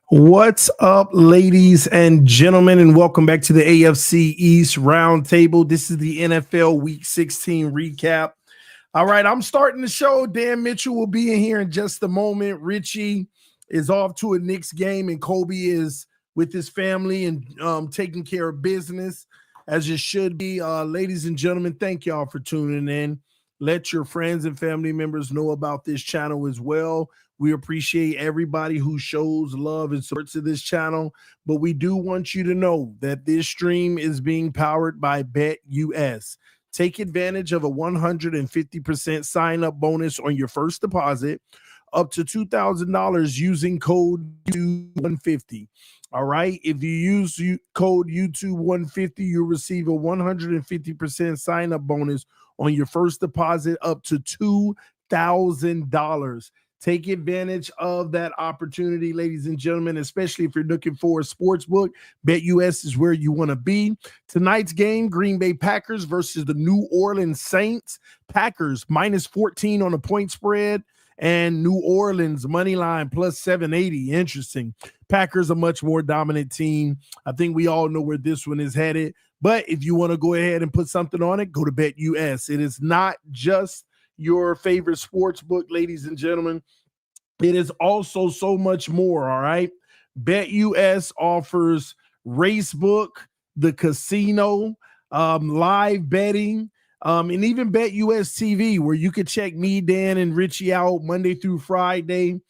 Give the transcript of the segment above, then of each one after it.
What's up, ladies and gentlemen, and welcome back to the AFC East Roundtable. This is the NFL Week 16 recap. All right, I'm starting the show. Dan Mitchell will be in here in just a moment. Richie is off to a Knicks game, and Kobe is with his family and taking care of business, as it should be. Ladies and gentlemen, thank y'all for tuning in. Let your friends and family members know about this channel as well. We appreciate everybody who shows love and support to this channel, but we do want you to know that this stream is being powered by BetUS. Take advantage of a 150% sign-up bonus on your first deposit, up to $2,000 using code YouTube150. All right, if you use code YouTube150, you'll receive a 150% sign-up bonus on your first deposit up to $2,000. Take advantage of that opportunity, ladies and gentlemen, especially if you're looking for a sports book. BetUS is where you want to be. Tonight's game, Green Bay Packers versus the New Orleans Saints. Packers minus 14 on the point spread, and New Orleans money line plus 780. Interesting. Packers a much more dominant team. I think we all know where this one is headed. But if you want to go ahead and put something on it, go to BetUS. It is not just your favorite sports book, ladies and gentlemen. It is also so much more, all right? BetUS offers Racebook, the casino, live betting, and even BetUS TV, where you could check me, Dan, and Richie out Monday through Friday,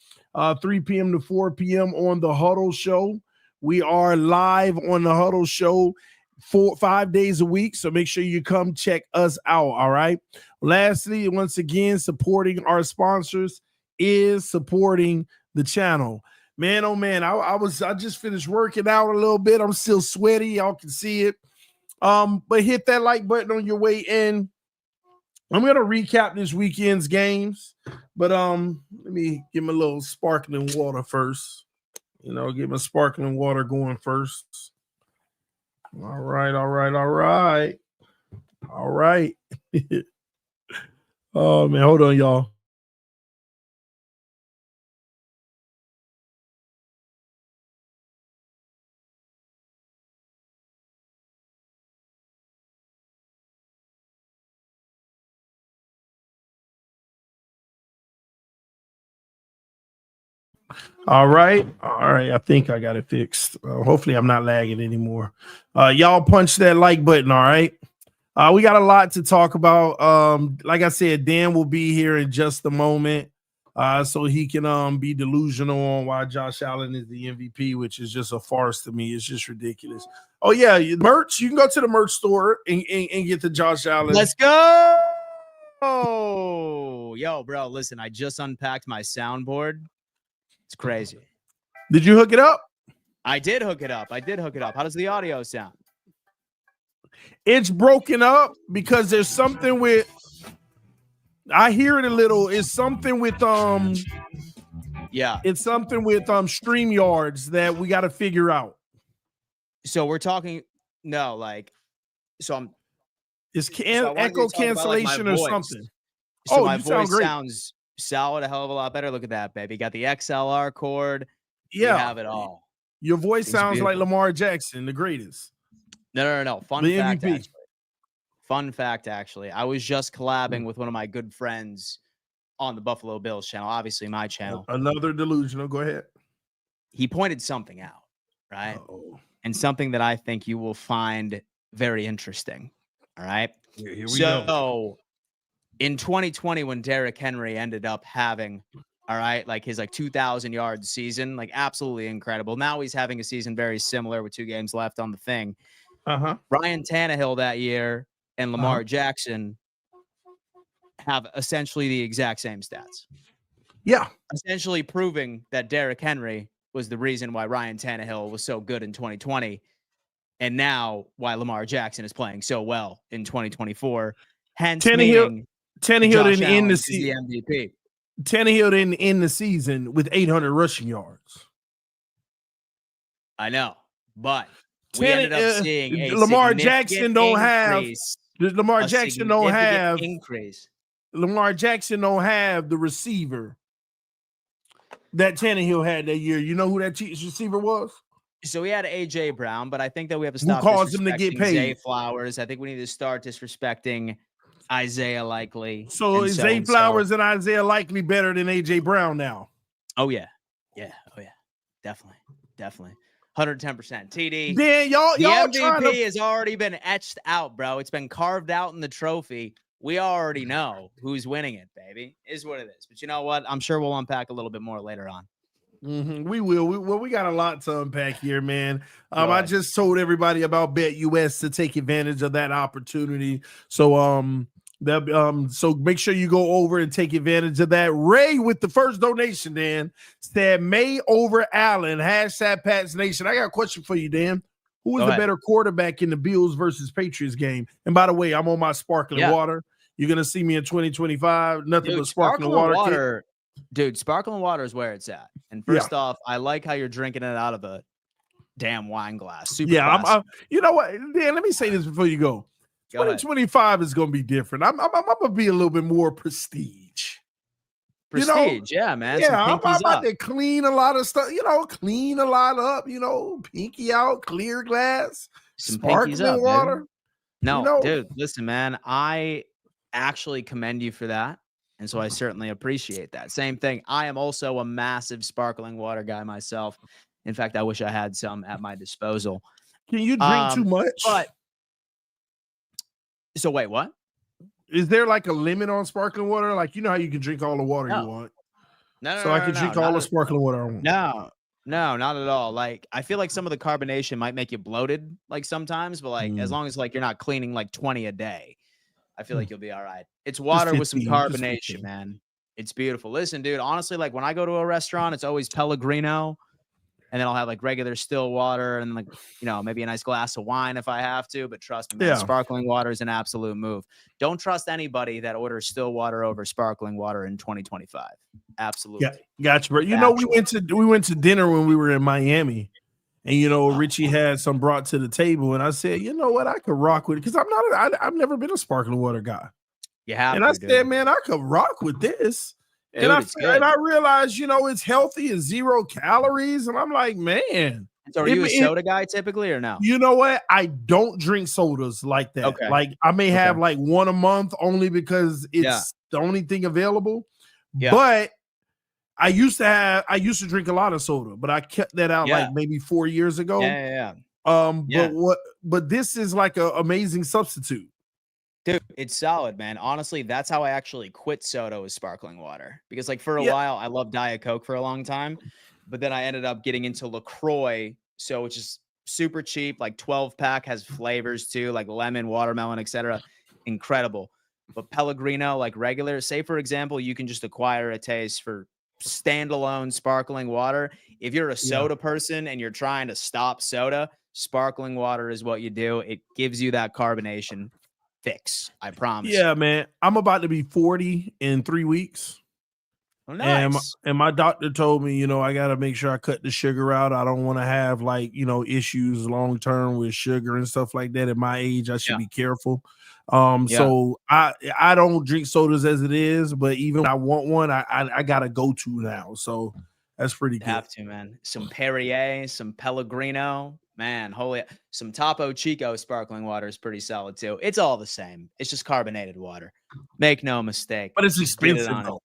3 p.m. to 4 p.m. on The Huddle Show. We are live on The Huddle Show 5 days a week, so make sure you come check us out, all right? Lastly, once again, supporting our sponsors is supporting the channel. Man, oh man, I just finished working out a little bit. I'm still sweaty, y'all can see it. But hit that like button on your way in. I'm gonna recap this weekend's games, but let me give me a little sparkling water first. Get my sparkling water going first. All right. Oh man, hold on, y'all. All right. I think I got it fixed. Hopefully I'm not lagging anymore. Y'all punch that like button. All right. We got a lot to talk about. Like I said, Dan will be here in just a moment, so he can be delusional on why Josh Allen is the MVP, which is just a farce to me. It's just ridiculous. Oh yeah, merch. You can go to the merch store and get the Josh Allen. Let's go. Oh, yo, bro. Listen, I just unpacked my soundboard. It's crazy. Did you hook it up? I did hook it up. How does the audio sound? It's broken up because there's something with, I hear it a little. It's something with it's something with StreamYards that we got to figure out. So we're talking echo cancellation or something. So my voice sounds solid, a hell of a lot better. Look at that, baby. Got the XLR cord. Yeah, you have it all. Your voice sounds like Lamar Jackson, the greatest. No. Fun fact, actually. I was just collabing with one of my good friends on the Buffalo Bills channel, obviously my channel. Another delusional. Go ahead. He pointed something out, right? And something that I think you will find very interesting. All right. Here we go. In 2020, when Derrick Henry ended up having, his 2,000 yard season, absolutely incredible. Now he's having a season very similar with 2 games left on the thing. Ryan Tannehill that year and Lamar Jackson have essentially the exact same stats. Yeah. Essentially proving that Derrick Henry was the reason why Ryan Tannehill was so good in 2020. And now why Lamar Jackson is playing so well in 2024. Hence, Tannehill didn't end the season. The MVP. Tannehill didn't end the season with 800 rushing yards. I know, but we ended up seeing a Lamar Jackson don't have Lamar Jackson don't have the receiver that Tannehill had that year. You know who that receiver was? So we had AJ Brown, but I think that we have to Who stop caused him to get disrespecting Zay paid? Flowers. I think we need to start disrespecting Isaiah Likely. So and is so Zay and Flowers so. and Isaiah Likely better than AJ Brown now? Oh yeah. Oh yeah. Definitely. 110%. TD. Then y'all The trying MVP to has already been etched out, bro. It's been carved out in the trophy. We already know who's winning it, baby. Is what it is. But you know what? I'm sure we'll unpack a little bit more later on. We will. We got a lot to unpack here, man. Go I ahead. just told everybody about BetUS to take advantage of that opportunity. So so make sure you go over and take advantage of that. Ray with the first donation, Dan, said May over Allen. Hashtag Pats Nation. I got a question for you, Dan. Who is the better quarterback in the Bills versus Patriots game? And by the way, I'm on my sparkling water. You're gonna see me in 2025. Nothing but sparkling water. Dude, sparkling water is where it's at. And first off, I like how you're drinking it out of a damn wine glass. Super classy. You know what, Dan, let me say this before you go. 2025 is going to be different. I'm going to be a little bit more prestige. Yeah, man. Yeah, I'm about to clean a lot of stuff, clean a lot up, pinky out, clear glass, some sparkling water. Baby. No, dude, listen, man, I actually commend you for that. And so I certainly appreciate that. Same thing. I am also a massive sparkling water guy myself. In fact, I wish I had some at my disposal. Can you drink too much? So wait, what? Is there like a limit on sparkling water? Like, you know how you can drink all the water you want? So I can drink all the sparkling water I want. No, not at all. Like, I feel like some of the carbonation might make you bloated, like sometimes, but like as long as like you're not cleaning like 20 a day, I feel like you'll be all right. It's water with some carbonation, man. It's beautiful. Listen, dude, honestly, like when I go to a restaurant, it's always Pellegrino, and then I'll have like regular still water and like, maybe a nice glass of wine if I have to. But trust me, man, sparkling water is an absolute move. Don't trust anybody that orders still water over sparkling water in 2025. Absolutely. Yeah, gotcha, bro. We went to dinner when we were in Miami. And Richie had some brought to the table, and I said, you know what, I could rock with it because I've never been a sparkling water guy. I said, man, I could rock with this. And I realized, it's healthy, it's 0 calories, and I'm like, man. So are you a soda guy typically or no? You know what? I don't drink sodas like that. Okay. Like I may have like one a month only because it's the only thing available. Yeah. But I used to drink a lot of soda, but I kept that out like maybe 4 years ago. Yeah. But this is like an amazing substitute. Dude, it's solid, man. Honestly, that's how I actually quit soda with sparkling water. Because like for a while, I loved Diet Coke for a long time, but then I ended up getting into LaCroix. So it's just super cheap, like 12-pack, has flavors too, like lemon, watermelon, etc. Incredible. But Pellegrino, like regular, say for example, you can just acquire a taste for standalone sparkling water. If you're a soda person and you're trying to stop soda, sparkling water is what you do. It gives you that carbonation fix, I promise. Yeah, man. I'm about to be 40 in 3 weeks. Oh, nice. And my doctor told me, I got to make sure I cut the sugar out. I don't want to have like, issues long term with sugar and stuff like that. At my age, I should be careful. So I don't drink sodas as it is, but even when I want one, I got to go to now. So that's pretty good. Have to, man. Some Perrier, some Pellegrino. Man, some Topo Chico sparkling water is pretty solid too. It's all the same. It's just carbonated water. Make no mistake. But it's expensive though.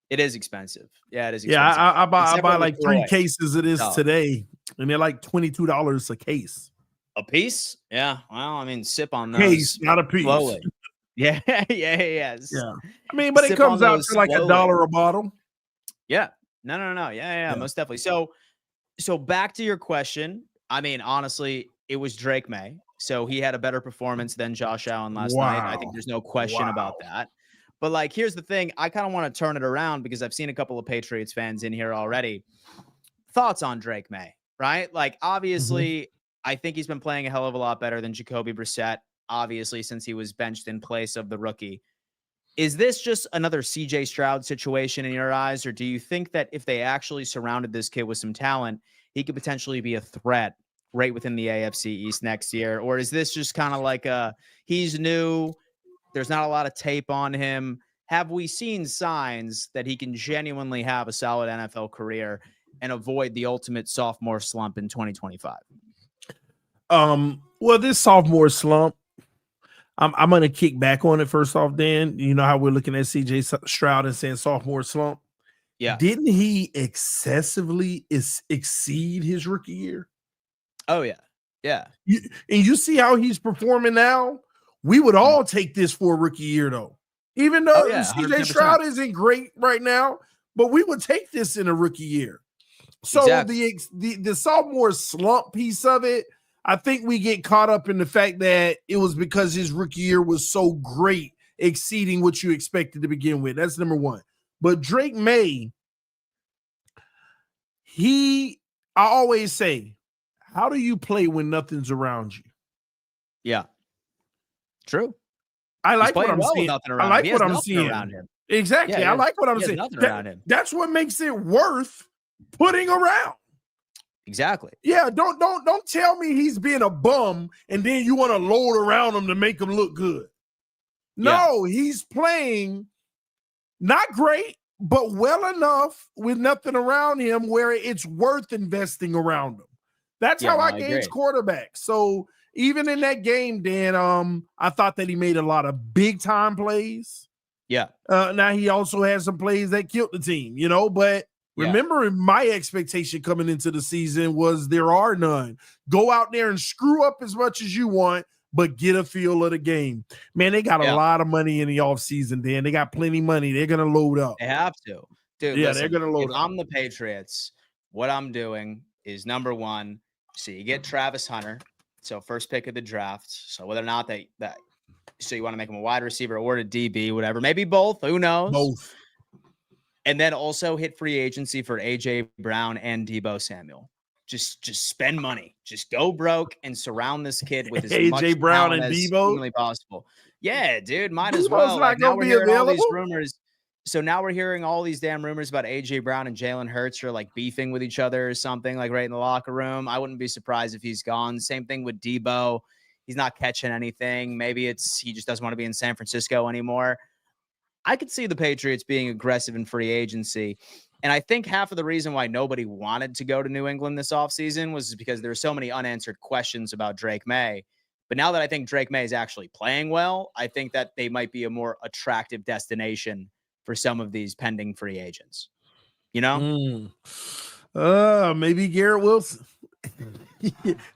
It is expensive. Yeah, it is expensive. Yeah, I buy like 3 cases of this today, and they're like $22 a case. A piece? Yeah. Well, I mean, sip on those. Case, not a piece. Slowly. Yeah. I mean, but it comes out to like $1 a bottle. Yeah. No. Yeah. Most definitely. So back to your question. I mean, honestly, it was Drake May. So he had a better performance than Josh Allen last night. I think there's no question about that. But like, here's the thing. I kind of want to turn it around because I've seen a couple of Patriots fans in here already. Thoughts on Drake May, right? Like, obviously, I think he's been playing a hell of a lot better than Jacoby Brissett, obviously, since he was benched in place of the rookie. Is this just another CJ Stroud situation in your eyes? Or do you think that if they actually surrounded this kid with some talent, he could potentially be a threat right within the AFC East next year? Or is this just kind of like he's new, there's not a lot of tape on him, have we seen signs that he can genuinely have a solid NFL career and avoid the ultimate sophomore slump in 2025? Well, this sophomore slump, I'm going to kick back on it first off, Dan. You know how we're looking at CJ Stroud and saying sophomore slump? Yeah. Didn't he excessively exceed his rookie year? Oh, yeah. Yeah. And you see how he's performing now? We would all take this for a rookie year, though. Even though CJ Stroud isn't great right now, but we would take this in a rookie year. So the sophomore slump piece of it, I think we get caught up in the fact that it was because his rookie year was so great, exceeding what you expected to begin with. That's number one. But Drake May, I always say, how do you play when nothing's around you? Yeah. True. I like what I'm seeing. I like what I'm seeing around him. Exactly. Yeah, I like what I'm saying. That's what makes it worth putting around. Exactly. Yeah, don't tell me he's being a bum and then you want to load around him to make him look good. No, he's playing not great, but well enough with nothing around him where it's worth investing around him. That's how I gauge quarterbacks. So even in that game, Dan, I thought that he made a lot of big time plays. Yeah. Now he also had some plays that killed the team, but remember, my expectation coming into the season was there are none. Go out there and screw up as much as you want, but get a feel of the game. Man, they got a lot of money in the offseason, Dan. They got plenty of money. They're going to load up. They have to. Dude, yeah, they're going to load up. If I'm the Patriots, what I'm doing is, number one, so you get Travis Hunter, so first pick of the draft. So whether or not so you want to make him a wide receiver or a DB, whatever. Maybe both. Who knows? Both. And then also hit free agency for AJ Brown and Deebo Samuel. Just spend money. Just go broke and surround this kid with as much AJ Brown and as Deebo humanly possible. Yeah, dude, might as Deebo's well. Not gonna be available. All these rumors. So now we're hearing all these damn rumors about AJ Brown and Jalen Hurts are like beefing with each other or something, like right in the locker room. I wouldn't be surprised if he's gone. Same thing with Deebo. He's not catching anything. Maybe he just doesn't want to be in San Francisco anymore. I could see the Patriots being aggressive in free agency. And I think half of the reason why nobody wanted to go to New England this offseason was because there were so many unanswered questions about Drake May. But now that I think Drake May is actually playing well, I think that they might be a more attractive destination for some of these pending free agents. Maybe Garrett Wilson.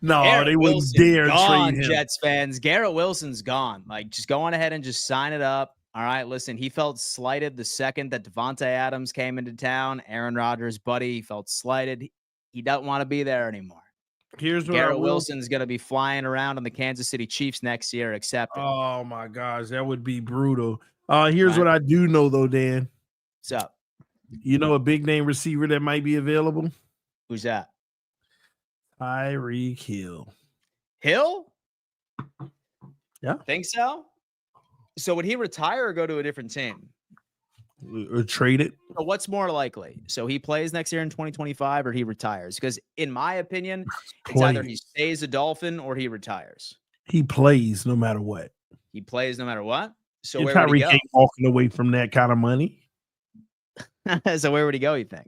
No, Garrett they wouldn't dare trade him. Jets fans. Garrett Wilson's gone. Like, just go on ahead and just sign it up. All right, listen, he felt slighted the second that Devontae Adams came into town. Aaron Rodgers' buddy felt slighted. He doesn't want to be there anymore. Here's what Garrett Wilson's going to be flying around on the Kansas City Chiefs next year, accepted. Oh, my gosh, that would be brutal. Here's what I do know, though, Dan. What's up? You know a big-name receiver that might be available? Who's that? Tyreek Hill. Hill? Yeah. Think so? So would he retire or go to a different team? Or trade it? So what's more likely? So he plays next year in 2025 or he retires? Because in my opinion, it's either he stays a Dolphin or he retires. He plays no matter what. He plays no matter what? So If where would he go? Tyreek ain't walking away from that kind of money. So where would he go, you think?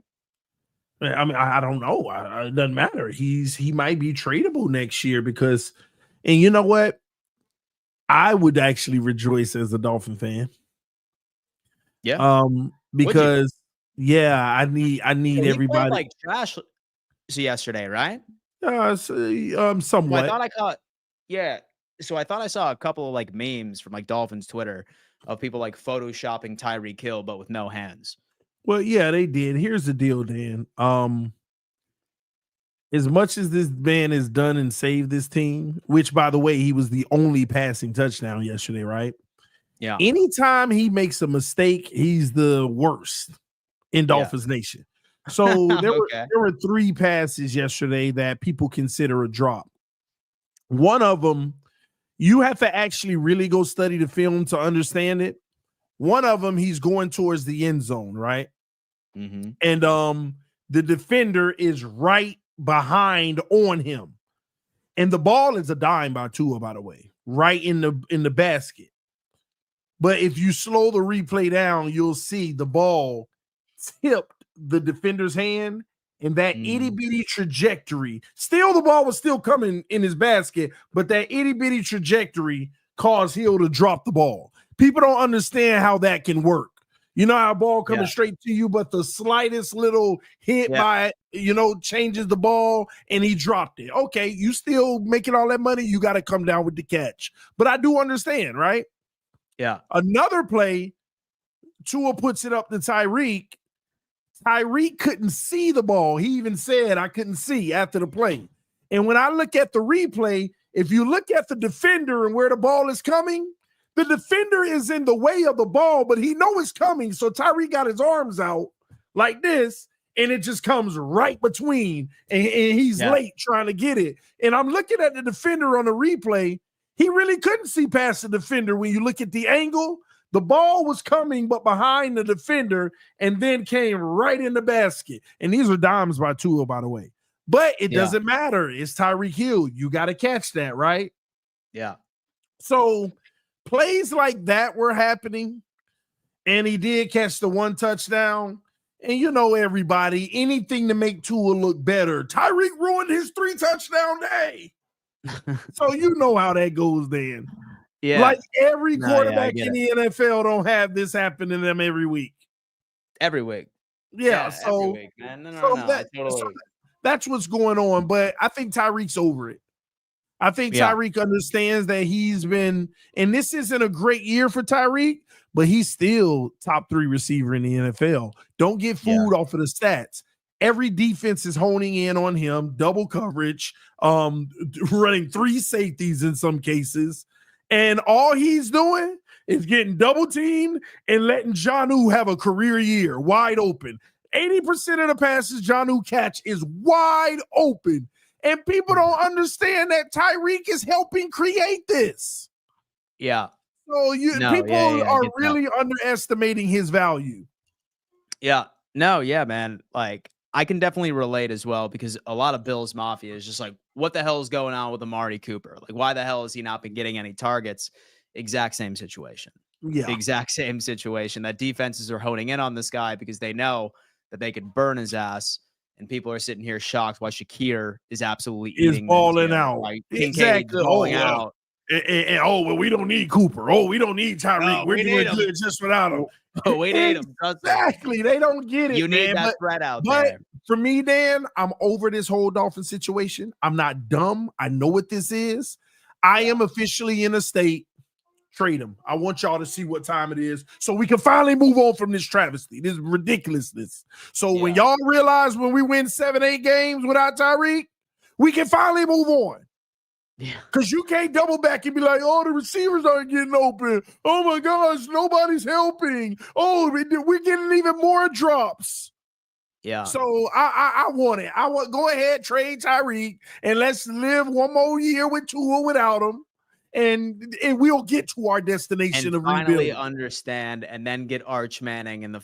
I mean, I don't know. It doesn't matter. He might be tradable next year because, and you know what? I would actually rejoice as a Dolphin fan. Yeah. Because I need everybody. Like trash. So yesterday, right? Somewhat. Well, I thought I caught. Yeah. So I thought I saw a couple of like memes from like Dolphins Twitter of people like photoshopping Tyreek Hill, but with no hands. Well, yeah, they did. Here's the deal, Dan. As much as this man has done and saved this team, which, by the way, he was the only passing touchdown yesterday, right? Yeah. Anytime he makes a mistake, he's the worst in Dolphins Nation. So there were 3 passes yesterday that people consider a drop. One of them, you have to actually really go study the film to understand it. One of them, he's going towards the end zone, right? Mm-hmm. And the defender is right behind on him. And the ball is a dime by Tua, by the way, right in the basket. But if you slow the replay down, you'll see the ball tipped the defender's hand and that itty bitty trajectory. Still, the ball was still coming in his basket, but that itty bitty trajectory caused Hill to drop the ball. People don't understand how that can work. You know how a ball coming straight to you, but the slightest little hit by it, changes the ball and he dropped it. Okay, you still making all that money, you got to come down with the catch. But I do understand, right? Yeah. Another play, Tua puts it up to Tyreek. Tyreek couldn't see the ball. He even said, I couldn't see after the play. And when I look at the replay, if you look at the defender and where the ball is coming, the defender is in the way of the ball, but he knows it's coming. So Tyreek got his arms out like this, and it just comes right between, and he's late trying to get it. And I'm looking at the defender on the replay. He really couldn't see past the defender. When you look at the angle, the ball was coming, but behind the defender, and then came right in the basket. And these are dimes by Tua, by the way. But it doesn't matter. It's Tyreek Hill. You got to catch that, right? Yeah. So plays like that were happening, and he did catch the one touchdown. And everybody, anything to make Tua look better. Tyreek ruined his 3 touchdown day. So you know how that goes, Dan. Yeah. Like every quarterback in the NFL don't have this happen to them every week. Every week. Yeah. So, every week, man. No. That's what's going on. But I think Tyreek's over it. I think Tyreek understands that he's been, and this isn't a great year for Tyreek, but he's still top 3 receiver in the NFL. Don't get fooled off of the stats. Every defense is honing in on him, double coverage, running 3 safeties in some cases. And all he's doing is getting double teamed and letting Jonnu have a career year wide open. 80% of the passes Jonnu catch is wide open. And people don't understand that Tyreek is helping create this. Yeah. So people are really underestimating his value. Yeah. No, yeah, man. Like, I can definitely relate as well, because a lot of Bills Mafia is just like, what the hell is going on with Amari Cooper? Like, why the hell has he not been getting any targets? Exact same situation. Yeah. Exact same situation. That defenses are honing in on this guy because they know that they could burn his ass. And people are sitting here shocked why Shakir is absolutely eating balling out. Right? Exactly. Balling out. Well, we don't need Cooper. Oh, we don't need Tyreek. We're doing good just without him. Oh, we need him. Exactly. They don't get it. You need that threat out there. But for me, Dan, I'm over this whole Dolphin situation. I'm not dumb. I know what this is. I am officially in a state. Trade him. I want y'all to see what time it is so we can finally move on from this travesty, this ridiculousness. So when y'all realize when we win 7-8 games without Tyreek, we can finally move on. Yeah. Because you can't double back and be like, oh, the receivers aren't getting open. Oh, my gosh, nobody's helping. Oh, we're getting even more drops. Yeah. So I want it. Go ahead, trade Tyreek, and let's live one more year with Tua without him. And we'll get to our destination of finally rebuilding. Understand, and then get Arch Manning in the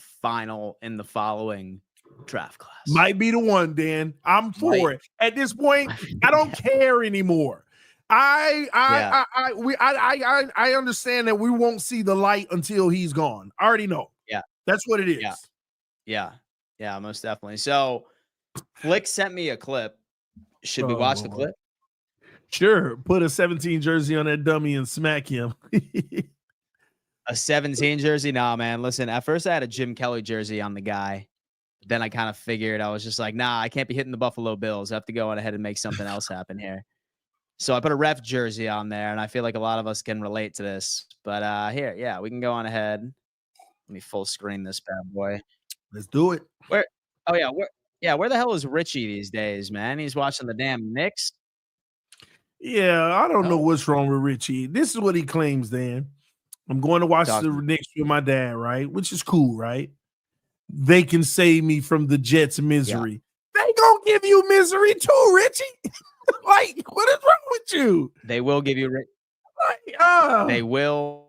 following draft class. Might be the one, Dan. I'm for it. At this point, I don't care anymore. I understand that we won't see the light until he's gone. I already know. Yeah, that's what it is. Yeah, most definitely. So, Flick sent me a clip. Should we watch the clip? Sure. Put a 17 jersey on that dummy and smack him. A 17 jersey? Nah, man. Listen, at first I had a Jim Kelly jersey on the guy. Then I kind of figured, I was just like, nah, I can't be hitting the Buffalo Bills. I have to go on ahead and make something else happen here. So I put a ref jersey on there, and I feel like a lot of us can relate to this. But here, we can go on ahead. Let me full screen this bad boy. Let's do it. Where the hell is Richie these days, man? He's watching the damn Knicks. Yeah, I don't know what's wrong with Richie. This is what he claims, Dan. I'm going to watch the Knicks with my dad, right? Which is cool, right? They can save me from the Jets' misery. Yeah. They gonna give you misery too, Richie. Like, what is wrong with you? They will give you They will.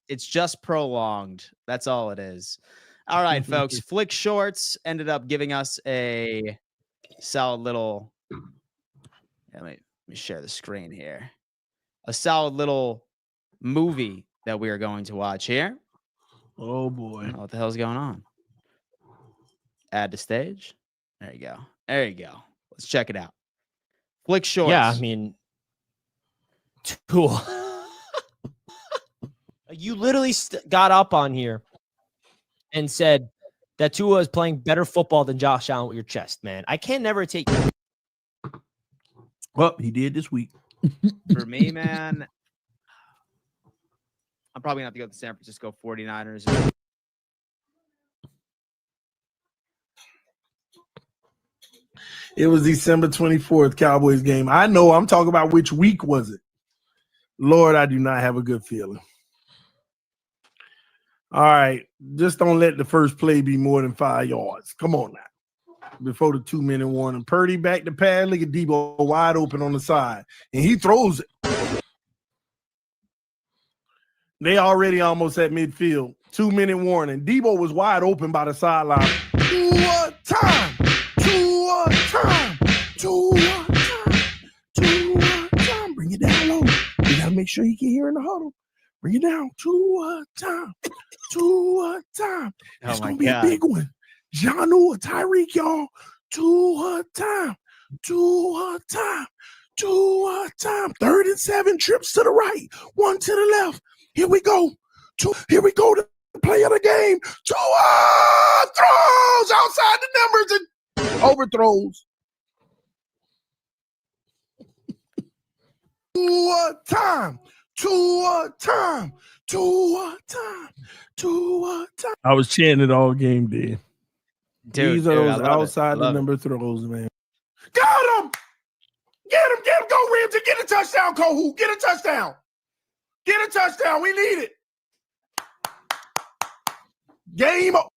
It's just prolonged. That's all it is. All right, folks. Flick Shorts ended up giving us a solid little. Let me share the screen here. A solid little movie that we are going to watch here. Oh boy. What the hell's going on? Add to stage. There you go. There you go. Let's check it out. Flick Shorts. Yeah, I mean, Tua. You literally got up on here and said that Tua is playing better football than Josh Allen with your chest, man. I can never take. Well, he did this week. For me, man, I'm probably going to have to go with the San Francisco 49ers. It was December 24th, Cowboys game. I know. I'm talking about which week was it. Lord, I do not have a good feeling. All right. Just don't let the first play be more than 5 yards. Come on now. Before the 2-minute warning. Purdy back to pass. Look at Debo wide open on the side. And he throws it. They already almost at midfield. 2-minute warning. Debo was wide open by the sideline. Tua time. Tua time. Tua time. Tua time. Bring it down low. You got to make sure you can hear in the huddle. Bring it down. Tua time. Tua time. It's going to be a big one. Janu or Tyreek, y'all. Tua time. Tua time. Tua time. 3rd and 7. Trips to the right. 1 to the left. Here we go. Here we go. The play of the game. Tua throws outside the numbers and overthrows. Tua time. Tua time. Tua time. Tua time. I was chanting it all game, dude. These are those outside the number throws, man. Got him! Get him! Get him! Go, Ramsey! Get a touchdown, Kohu! Get a touchdown! Get a touchdown! We need it! Game up!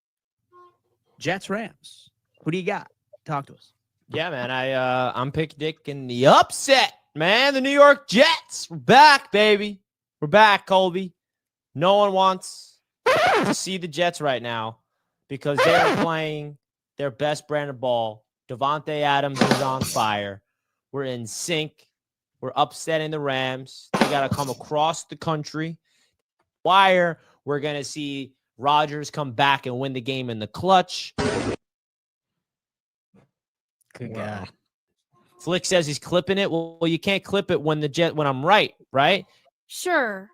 Jets, Rams. Who do you got? Talk to us. Yeah, man. I'm picking the upset, man. The New York Jets. We're back, baby. We're back, Colby. No one wants to see the Jets right now because they're playing their best brand of ball. Devontae Adams is on fire. We're in sync. We're upsetting the Rams. They got to come across the country. Wire. We're going to see Rodgers come back and win the game in the clutch. Good guy. Flick says he's clipping it. Well, you can't clip it when I'm right? Sure.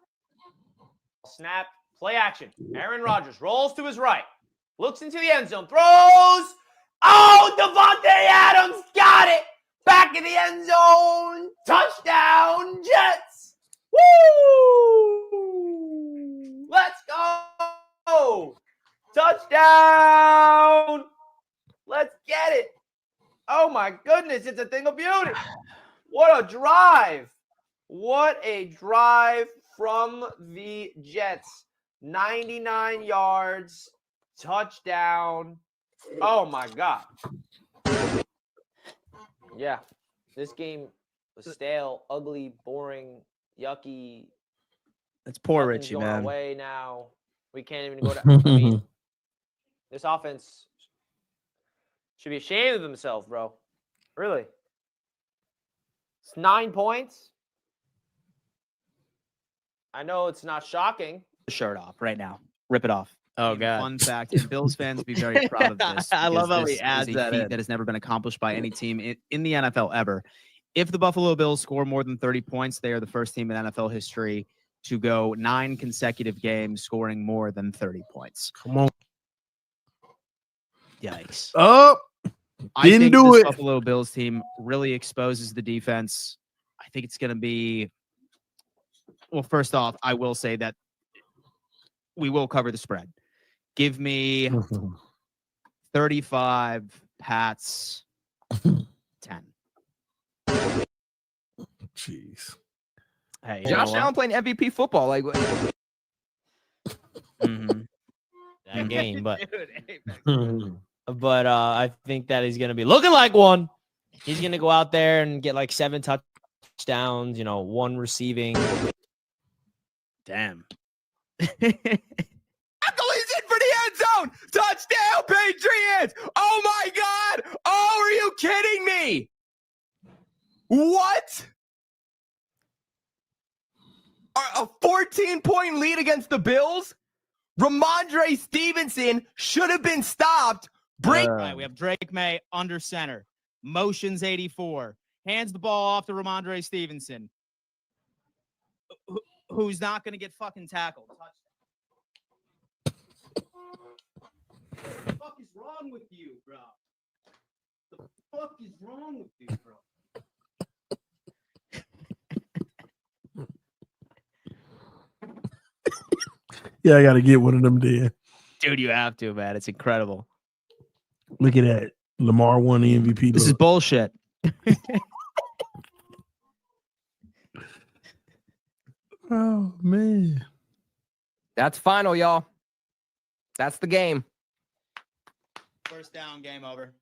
Snap, play action. Aaron Rodgers rolls to his right, looks into the end zone, throws. Oh, Devontae Adams got it. Back in the end zone. Touchdown, Jets. Woo! Let's go. Touchdown. Let's get it. Oh, my goodness. It's a thing of beauty. What a drive. What a drive from the Jets. 99 yards, touchdown. Oh, my God. Yeah, this game was stale, ugly, boring, yucky. It's poor Nothing's Richie, going man. away now. We can't even go to. I mean, this offense should be ashamed of themselves, bro. Really. It's 9 points. I know it's not shocking. The shirt off right now. Rip it off. Oh, God. Fun fact, and Bills fans be very proud of this. I love how because he this adds is a that feat in. that has never been accomplished by any team in the NFL ever. If the Buffalo Bills score more than 30 points, they are the first team in NFL history to go 9 consecutive games scoring more than 30 points. Come on. Yikes. Oh, I didn't think do this it. Buffalo Bills team really exposes the defense. I think it's going to be, well, first off, I will say that we will cover the spread. Give me 35, Pats 10. Jeez. Hey, Josh Allen playing MVP football. Like, That game, but Dude, but I think that he's going to be looking like one. He's going to go out there and get like 7 touchdowns, 1 receiving. Damn. He's in for the end zone. Touchdown, Patriots. Oh, my God. Oh, are you kidding me? What? a 14-point lead against the Bills. Ramondre Stevenson should have been stopped. Right, we have Drake May under center. Motions 84. Hands the ball off to Ramondre Stevenson. Who's not going to get fucking tackled. What the fuck is wrong with you, bro? The fuck is wrong with you, bro? Yeah, I got to get one of them there. Dude, you have to, man. It's incredible. Look at that. Lamar won the MVP. This is bullshit. Oh, man. That's final, y'all. That's the game. First down, game over.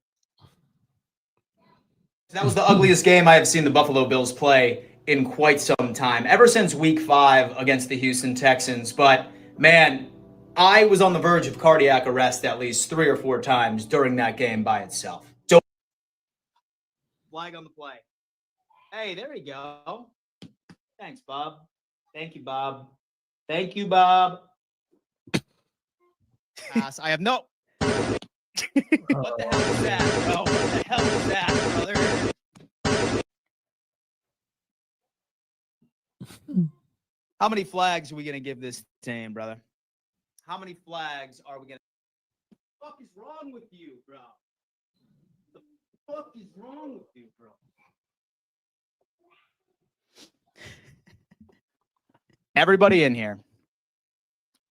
That was the ugliest game I have seen the Buffalo Bills play in quite some time, ever since week 5 against the Houston Texans. But, man, I was on the verge of cardiac arrest at least 3 or 4 times during that game by itself. So, flag on the play. Hey, there we go. Thanks, Bob. Thank you, Bob. Thank you, Bob. Pass. I have no. What the hell is that, bro? What the hell is that, brother? How many flags are we gonna give this team, brother? How many flags are we gonna? What the fuck is wrong with you, bro? What the fuck is wrong with you, bro? Everybody in here,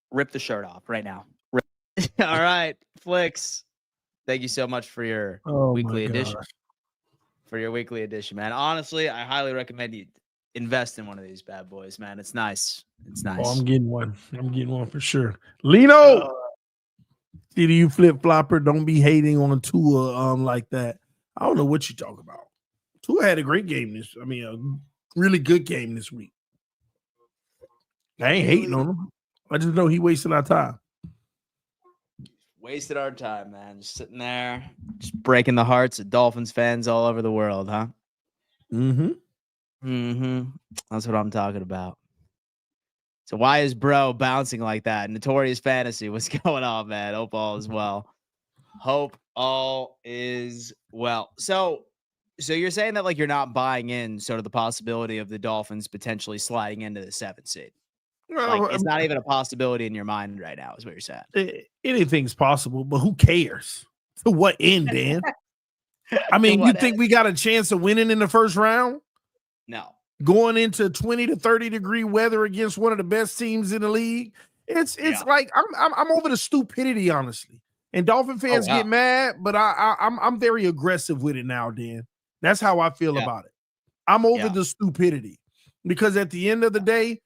rip the shirt off right now. All right, Flicks. Thank you so much for your weekly edition. For your weekly edition, man. Honestly, I highly recommend you invest in one of these bad boys, man. It's nice. It's nice. Oh, I'm getting one. I'm getting one for sure. Lino, see you flip flopper. Don't be hating on Tua like that. I don't know what you talk about. Tua had a great game a really good game this week. I ain't hating on him. I just know he wasted our time. Wasted our time, man. Just sitting there, just breaking the hearts of Dolphins fans all over the world, huh? That's what I'm talking about. So why is bro bouncing like that? Notorious Fantasy, what's going on, man? Hope all is well. Hope all is well. So you're saying that like you're not buying in sort of the possibility of the Dolphins potentially sliding into the 7th seed? Like, it's not even a possibility in your mind right now, is what you're saying. Anything's possible, but who cares? To what end, Dan? I mean, you think we got a chance of winning in the first round? No. Going into 20 to 30 degree weather against one of the best teams in the league. It's like I'm over the stupidity, honestly. And Dolphin fans get mad, but I'm very aggressive with it now, Dan. That's how I feel about it. I'm over the stupidity because at the end of the day,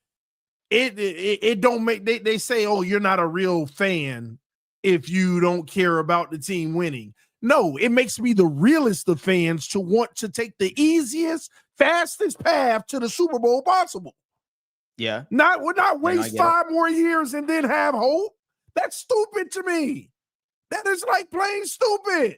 it don't make they say, oh, you're not a real fan if you don't care about the team winning. No, it makes me the realest of fans to want to take the easiest, fastest path to the Super Bowl possible. Yeah. We're not waste 5 more years and then have hope. That's stupid to me. That is like plain stupid.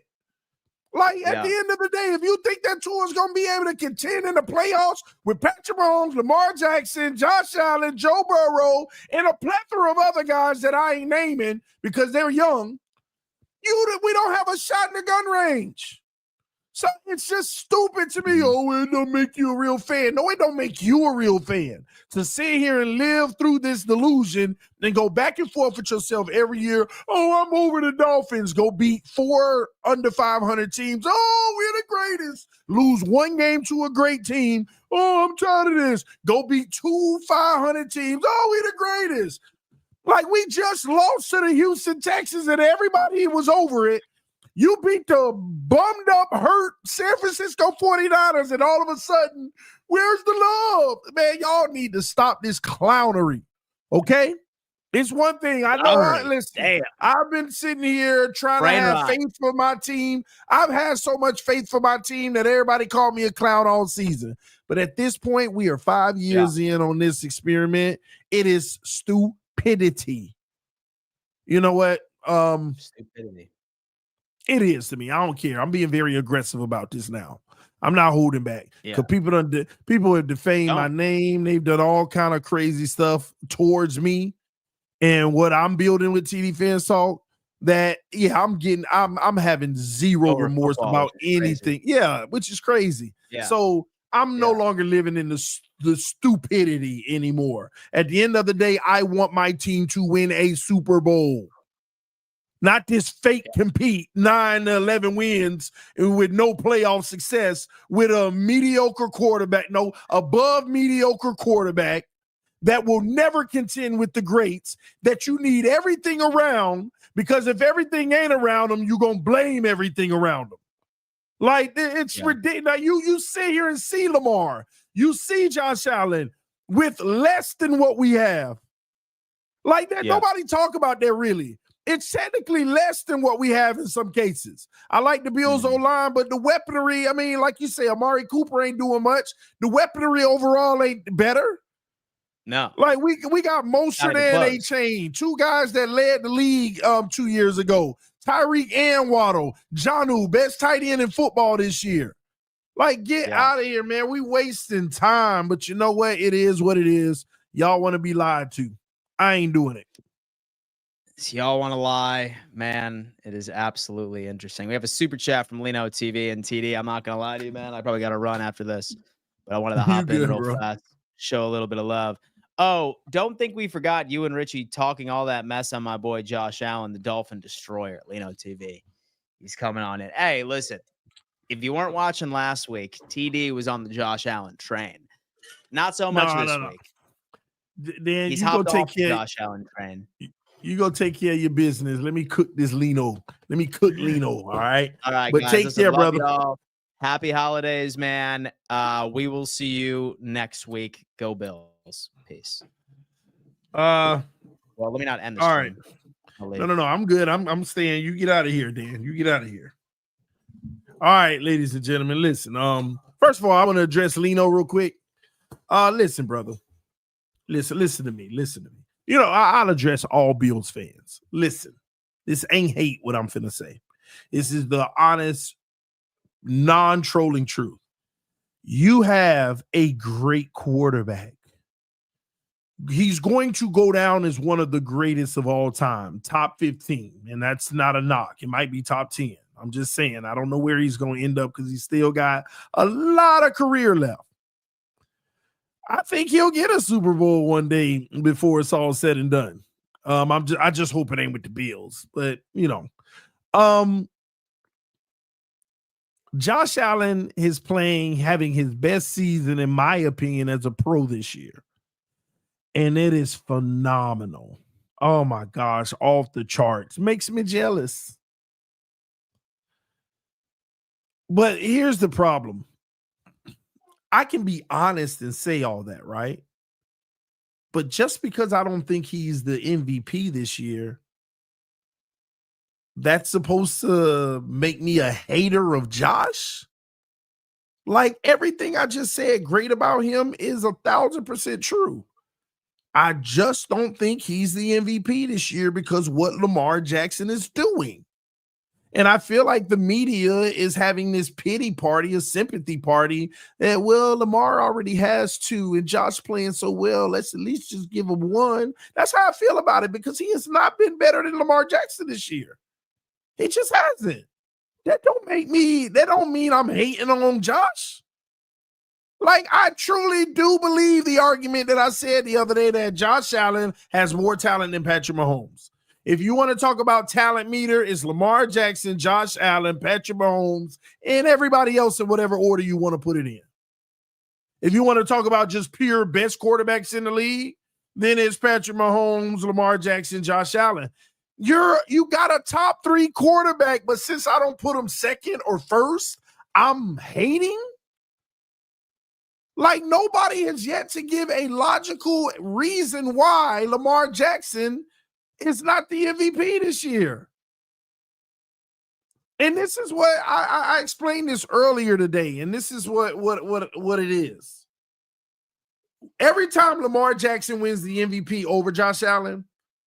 Like at the end of the day, if you think that Tua is going to be able to contend in the playoffs with Patrick Mahomes, Lamar Jackson, Josh Allen, Joe Burrow, and a plethora of other guys that I ain't naming because they're young, we don't have a shot in the gun range. So it's just stupid to me. Oh, it don't make you a real fan. No, it don't make you a real fan. To sit here and live through this delusion and go back and forth with yourself every year. Oh, I'm over the Dolphins. Go beat 4 under 500 teams. Oh, we're the greatest. Lose 1 game to a great team. Oh, I'm tired of this. Go beat 2 500 teams. Oh, we're the greatest. Like we just lost to the Houston Texans and everybody was over it. You beat the bummed up, hurt San Francisco 49ers, and all of a sudden, where's the love? Man, y'all need to stop this clownery, okay? It's one thing. I know, listen, I've been sitting here trying to have faith for my team. I've had so much faith for my team that everybody called me a clown all season. But at this point, we are 5 years in on this experiment. It is stupidity. You know what? Stupidity. It is to me. I don't care. I'm being very aggressive about this now. I'm not holding back because people have defamed my name. They've done all kind of crazy stuff towards me and what I'm building with TD Fans Talk. That I'm having zero remorse about anything. Crazy. Yeah, which is crazy. Yeah. So I'm no longer living in the stupidity anymore. At the end of the day, I want my team to win a Super Bowl. Not this fake compete 9 to 11 wins with no playoff success with a mediocre quarterback, no above mediocre quarterback that will never contend with the greats, that you need everything around, because if everything ain't around them, you're going to blame everything around them. Like, it's ridiculous. Now, you sit here and see Lamar. You see Josh Allen with less than what we have. Like that, nobody talk about that really. It's technically less than what we have in some cases. I like the Bills O-line, but the weaponry, I mean, like you say, Amari Cooper ain't doing much. The weaponry overall ain't better. No. Like we got Mostert and A-Chain, two guys that led the league 2 years ago. Tyreek and Waddle. Jonnu, best tight end in football this year. Like, get out of here, man. We wasting time, but you know what? It is what it is. Y'all want to be lied to. I ain't doing it. So y'all want to lie, man. It is absolutely interesting. We have a super chat from Lino TV and TD. I'm not going to lie to you, man. I probably got to run after this, but I wanted to hop in real fast, show a little bit of love. Oh, don't think we forgot you and Richie talking all that mess on my boy Josh Allen, the Dolphin Destroyer, Lino TV. He's coming on in. Hey, listen, if you weren't watching last week, TD was on the Josh Allen train. Not so much this week. Dan, he's you hopped go take off care. the Josh Allen train. You go take care of your business. Let me cook this Lino. Let me cook Lino. All right. All right, but guys, take care, brother. Y'all. Happy holidays, man. We will see you next week. Go Bills. Peace. Well, let me not end this. All right. No. I'm good. I'm staying. You get out of here, Dan. You get out of here. All right, ladies and gentlemen. Listen. First of all, I want to address Lino real quick. Listen, brother. Listen to me. Listen to me. You know, I'll address all Bills fans. Listen, this ain't hate what I'm finna say. This is the honest, non-trolling truth. You have a great quarterback. He's going to go down as one of the greatest of all time, top 15, and that's not a knock. It might be top 10. I'm just saying, I don't know where he's going to end up because he's still got a lot of career left. I think he'll get a Super Bowl one day before it's all said and done. I just hope it ain't with the Bills, but you know, Josh Allen is having his best season, in my opinion, as a pro this year. And it is phenomenal. Oh my gosh, off the charts. Makes me jealous. But here's the problem. I can be honest and say all that, right? But just because I don't think he's the MVP this year, that's supposed to make me a hater of Josh? Like, everything I just said great about him is 1,000% true. I just don't think he's the MVP this year because what Lamar Jackson is doing. And I feel like the media is having this pity party, a sympathy party that, well, Lamar already has 2 and Josh playing so well. Let's at least just give him 1. That's how I feel about it because he has not been better than Lamar Jackson this year. He just hasn't. That don't mean I'm hating on Josh. Like, I truly do believe the argument that I said the other day that Josh Allen has more talent than Patrick Mahomes. If you want to talk about talent meter, it's Lamar Jackson, Josh Allen, Patrick Mahomes, and everybody else in whatever order you want to put it in. If you want to talk about just pure best quarterbacks in the league, then it's Patrick Mahomes, Lamar Jackson, Josh Allen. You got a top 3 quarterback, but since I don't put him second or first, I'm hating. Like, nobody has yet to give a logical reason why Lamar Jackson is not the MVP this year. And this is what I explained this earlier today, and this is what it is. Every time Lamar Jackson wins the MVP over Josh Allen,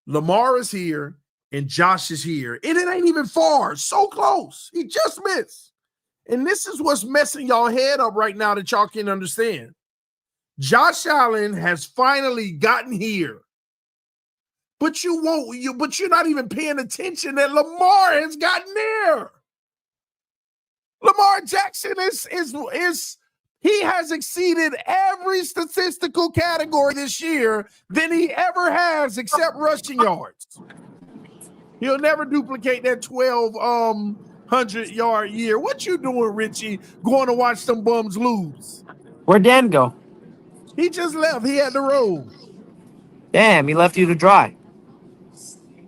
Lamar is here and Josh is here, and it ain't even far. So close. He just missed. And this is what's messing y'all head up right now that y'all can understand. Josh Allen has finally gotten here. But you're not even paying attention that Lamar has gotten there. Lamar Jackson he has exceeded every statistical category this year than he ever has, except rushing yards. He'll never duplicate that 1,200-yard year. What you doing, Richie? Going to watch some bums lose? Where'd Dan go? He just left. He had to roll. Damn, he left you to dry.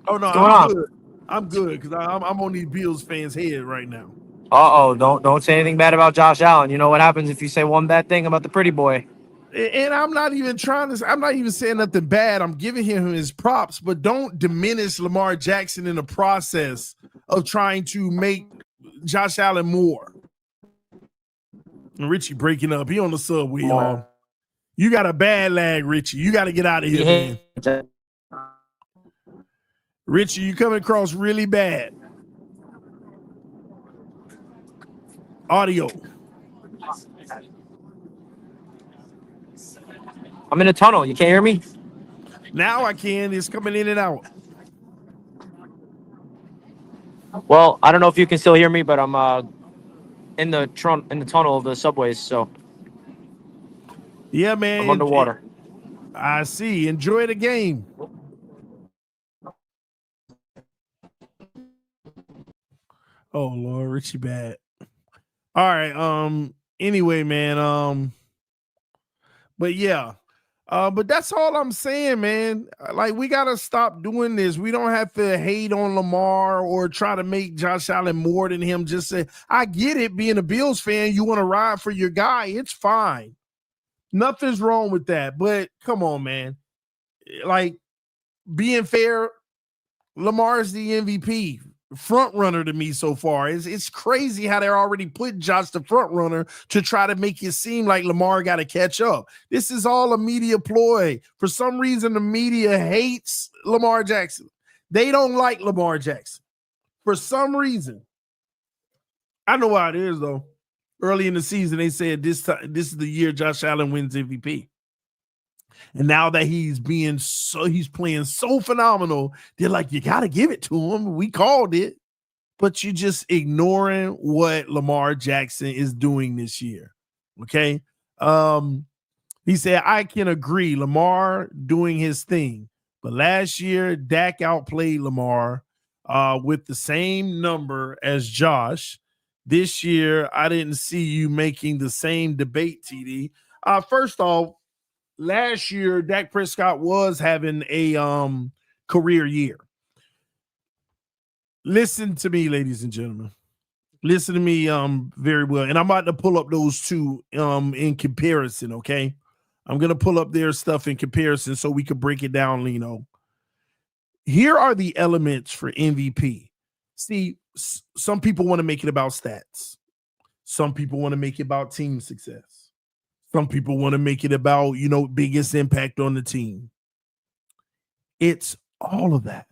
Oh no, What's going I'm on? good. I'm good because I'm on these Bills fans' head right now. Don't say anything bad about Josh Allen. You know what happens if you say one bad thing about the pretty boy. And I'm not even saying nothing bad. I'm giving him his props, but don't diminish Lamar Jackson in the process of trying to make Josh Allen more. And Richie breaking up. He on the subway, y'all. You got a bad lag, Richie. You got to get out of here, man. Richie, you coming across really bad. Audio. I'm in a tunnel. You can't hear me? Now I can. It's coming in and out. Well, I don't know if you can still hear me, but I'm in the tunnel of the subways, so Yeah, man. I'm underwater. I see. Enjoy the game. Oh Lord, Richie bad. All right. Anyway, man. But yeah. But that's all I'm saying, man. Like, we gotta stop doing this. We don't have to hate on Lamar or try to make Josh Allen more than him. Just say, I get it. Being a Bills fan, you want to ride for your guy. It's fine. Nothing's wrong with that. But come on, man. Like, being fair, Lamar's the MVP. Front runner to me so far. It's crazy how they're already putting Josh the front runner to try to make it seem like Lamar got to catch up. This is all a media ploy. For some reason, the media hates Lamar Jackson. They don't like Lamar Jackson for some reason. I know why it is, though. Early in the season, they said this is the year Josh Allen wins MVP. And now that he's playing so phenomenal, they're like, you got to give it to him. We called it. But you're just ignoring what Lamar Jackson is doing this year. Okay. He said, I can agree. Lamar doing his thing. But last year, Dak outplayed Lamar with the same number as Josh. This year, I didn't see you making the same debate, TD. First off, last year, Dak Prescott was having a career year. Listen to me, ladies and gentlemen. Listen to me very well. And I'm about to pull up those two in comparison, okay? I'm going to pull up their stuff in comparison so we can break it down, Lino. Here are the elements for MVP. See, some people want to make it about stats. Some people want to make it about team success. Some people want to make it about, biggest impact on the team. It's all of that.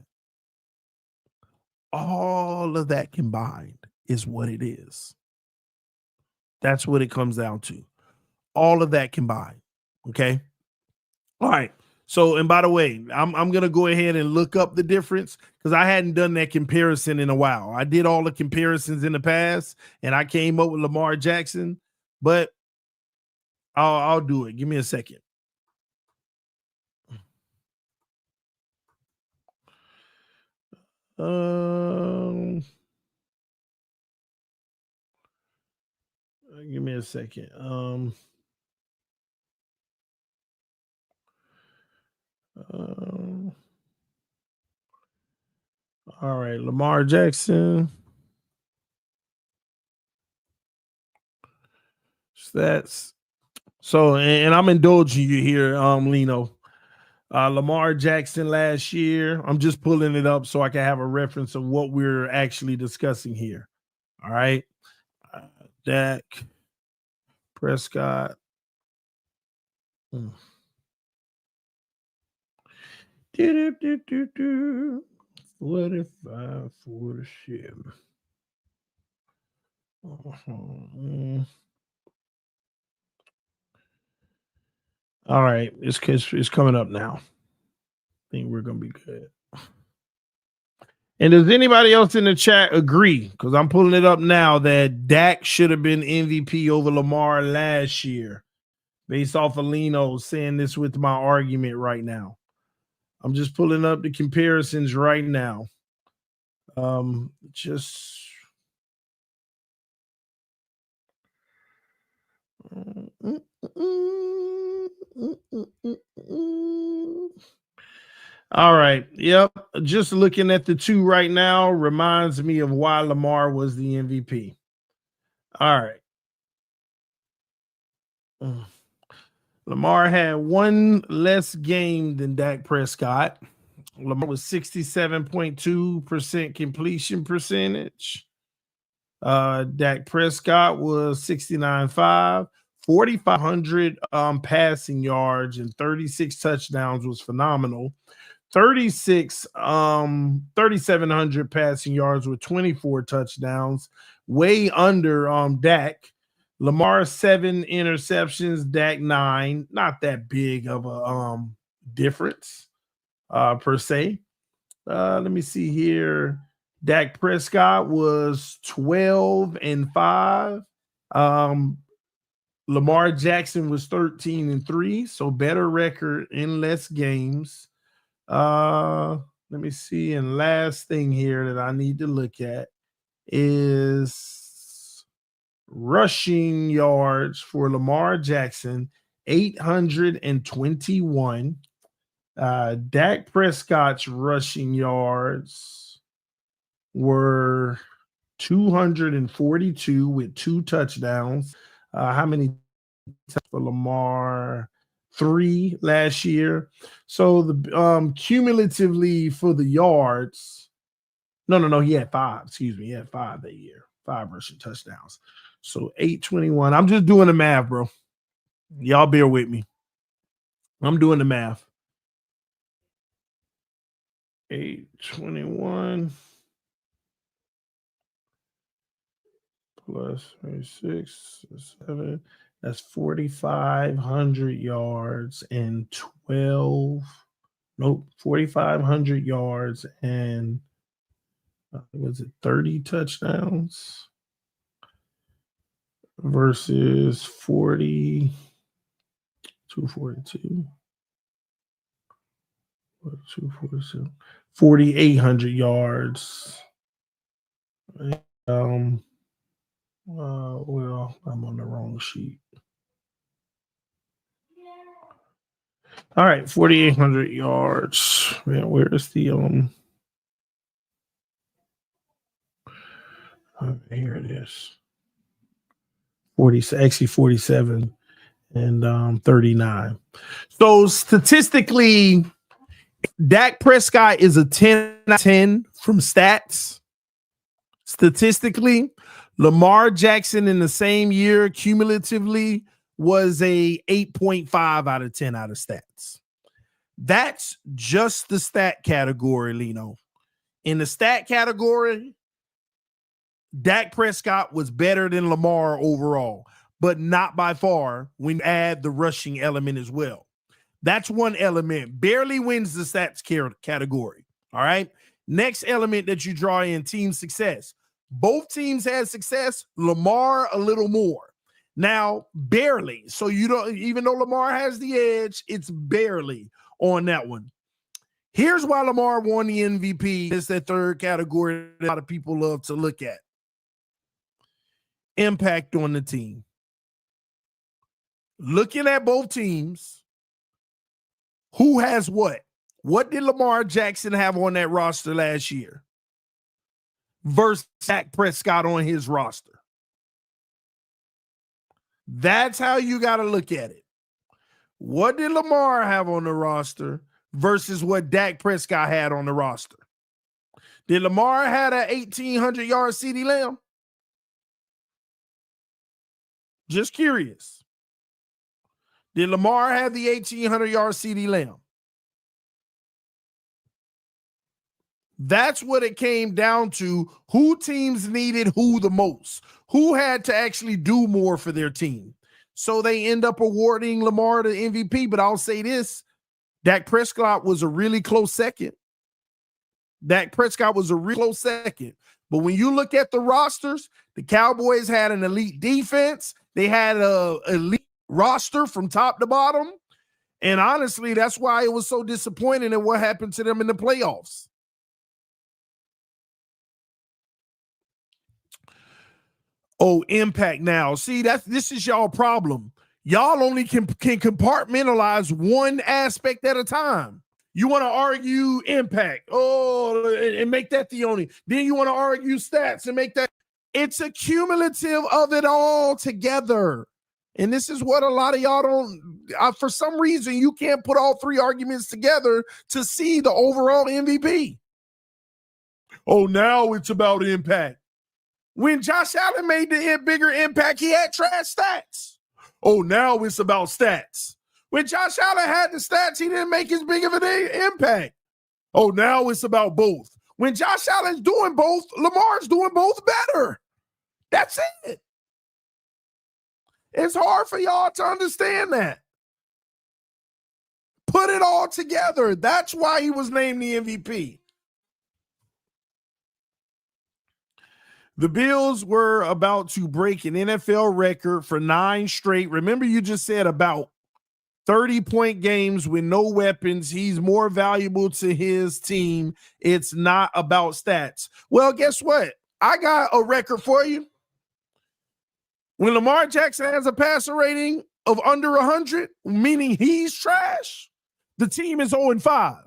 All of that combined is what it is. That's what it comes down to. All of that combined. Okay. All right. So, and by the way, I'm going to go ahead and look up the difference because I hadn't done that comparison in a while. I did all the comparisons in the past and I came up with Lamar Jackson, but I'll do it. Give me a second. Give me a second. All right, Lamar Jackson. Stats. So, and I'm indulging you here, Lino. Lamar Jackson last year. I'm just pulling it up so I can have a reference of what we're actually discussing here. All right. Dak Prescott. 45-47. All right, it's coming up now. I think we're gonna be good. And does anybody else in the chat agree? Because I'm pulling it up now that Dak should have been MVP over Lamar last year, based off of Lino saying this with my argument right now. I'm just pulling up the comparisons right now. Just all right. Yep. Just looking at the two right now reminds me of why Lamar was the MVP. All right. Lamar had one less game than Dak Prescott. Lamar was 67.2% completion percentage. Dak Prescott was 69.5, 4,500 passing yards and 36 touchdowns was phenomenal. 3,700 passing yards with 24 touchdowns, way under Dak. Lamar 7 interceptions, Dak 9. Not that big of a difference per se. Let me see here. Dak Prescott was 12-5. Lamar Jackson was 13-3, so better record in less games. Let me see. And last thing here that I need to look at is rushing yards for Lamar Jackson, 821. Dak Prescott's rushing yards were 242 with 2 touchdowns. How many for Lamar? 3 last year. So the cumulatively for the yards, no, he had 5. Excuse me, he had 5 that year. 5 rushing touchdowns. So 821. I'm just doing the math, bro. Y'all bear with me. I'm doing the math. 821 plus 36, 7. That's 4,500 yards and 4,500 yards and was it 30 touchdowns versus 242. 242. 4,800 yards. Well, I'm on the wrong sheet. All right, 4,800 yards. Man, where's the here it is. 47 and 39. So statistically, Dak Prescott is a 10 out of 10 from stats. Statistically, Lamar Jackson in the same year cumulatively was a 8.5 out of 10 out of stats. That's just the stat category, Lino. In the stat category, Dak Prescott was better than Lamar overall, but not by far when you add the rushing element as well. That's one element. Barely wins the stats category. All right. Next element that you draw in, team success. Both teams had success. Lamar a little more. Now, barely. So you don't, even though Lamar has the edge, it's barely on that one. Here's why Lamar won the MVP. It's that third category that a lot of people love to look at. Impact on the team. Looking at both teams, who has what? What did Lamar Jackson have on that roster last year versus Dak Prescott on his roster? That's how you got to look at it. What did Lamar have on the roster versus what Dak Prescott had on the roster? Did Lamar had an 1,800-yard CeeDee Lamb? Just curious. Did Lamar have the 1,800-yard CeeDee Lamb? That's what it came down to. Who teams needed who the most? Who had to actually do more for their team? So they end up awarding Lamar the MVP. But I'll say this, Dak Prescott was a really close second. But when you look at the rosters, the Cowboys had an elite defense. They had an elite roster from top to bottom. And honestly, that's why it was so disappointing in what happened to them in the playoffs. Oh, impact now. See, this is y'all problem. Y'all only can compartmentalize one aspect at a time. You want to argue impact, and make that the only. Then you want to argue stats and make that. It's a cumulative of it all together. And this is what a lot of y'all don't, for some reason, you can't put all three arguments together to see the overall MVP. Oh, now it's about impact. When Josh Allen made the bigger impact, he had trash stats. Oh, now it's about stats. When Josh Allen had the stats, he didn't make as big of an impact. Oh, now it's about both. When Josh Allen's doing both, Lamar's doing both better. That's it. It's hard for y'all to understand that. Put it all together. That's why he was named the MVP. The Bills were about to break an NFL record for 9 straight. Remember, you just said about 30-point games with no weapons. He's more valuable to his team. It's not about stats. Well, guess what? I got a record for you. When Lamar Jackson has a passer rating of under 100, meaning he's trash, the team is 0-5.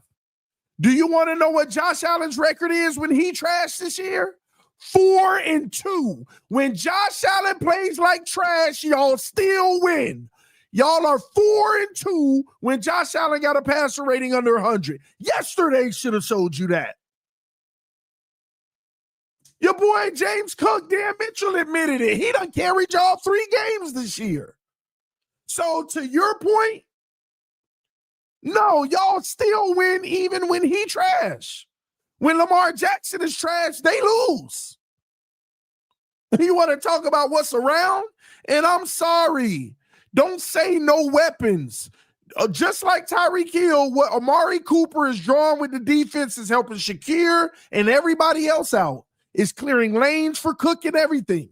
Do you want to know what Josh Allen's record is when he trashed this year? 4-2. When Josh Allen plays like trash, y'all still win. Y'all are 4-2 when Josh Allen got a passer rating under 100. Yesterday should have showed you that. Your boy James Cook, Dan Mitchell admitted it. He done carried y'all 3 games this year. So to your point, no, y'all still win even when he trash. When Lamar Jackson is trash, they lose. You want to talk about what's around? And I'm sorry. Don't say no weapons. Just like Tyreek Hill, what Amari Cooper is drawing with the defense is helping Shakir and everybody else out. Is clearing lanes for Cook and everything.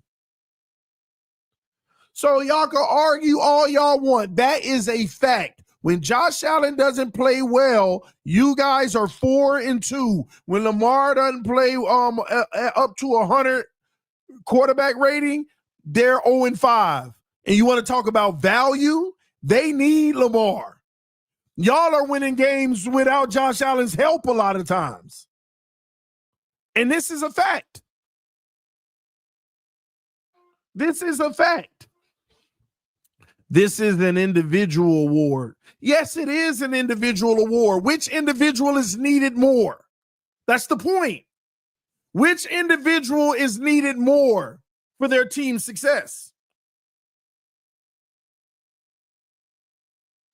So y'all can argue all y'all want. That is a fact. When Josh Allen doesn't play well, you guys are 4-2. When Lamar doesn't play up to 100 quarterback rating, they're 0-5. And you want to talk about value? They need Lamar. Y'all are winning games without Josh Allen's help a lot of times. And this is a fact. This is a fact. This is an individual award. Yes, it is an individual award. Which individual is needed more? That's the point. Which individual is needed more for their team's success?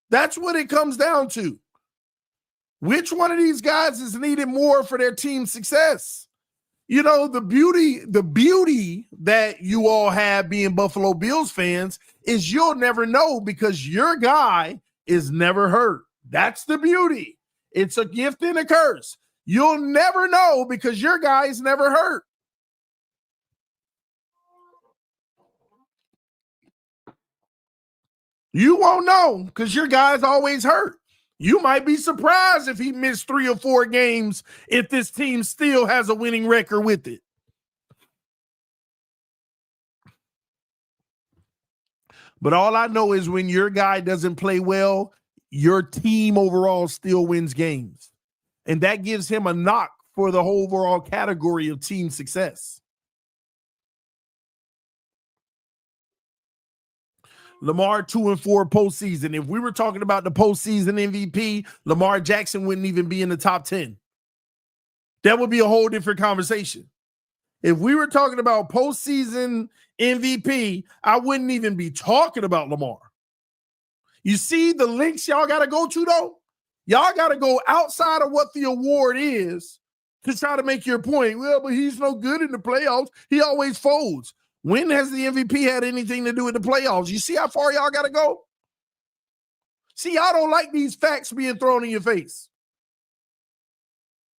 That's what it comes down to. Which one of these guys is needed more for their team's success? You know, the beauty that you all have being Buffalo Bills fans is you'll never know because your guy is never hurt. That's the beauty. It's a gift and a curse. You'll never know because your guy is never hurt. You won't know because your guy's always hurt. You might be surprised if he missed 3 or 4 games if this team still has a winning record with it. But all I know is when your guy doesn't play well, your team overall still wins games. And that gives him a knock for the whole overall category of team success. Lamar 2-4 postseason. If we were talking about the postseason MVP, Lamar Jackson wouldn't even be in the top 10. That would be a whole different conversation. If we were talking about postseason MVP, I wouldn't even be talking about Lamar. You see the links y'all got to go to, though? Y'all got to go outside of what the award is to try to make your point. Well, but he's no good in the playoffs. He always folds. When has the MVP had anything to do with the playoffs? You see how far y'all got to go? See, y'all don't like these facts being thrown in your face.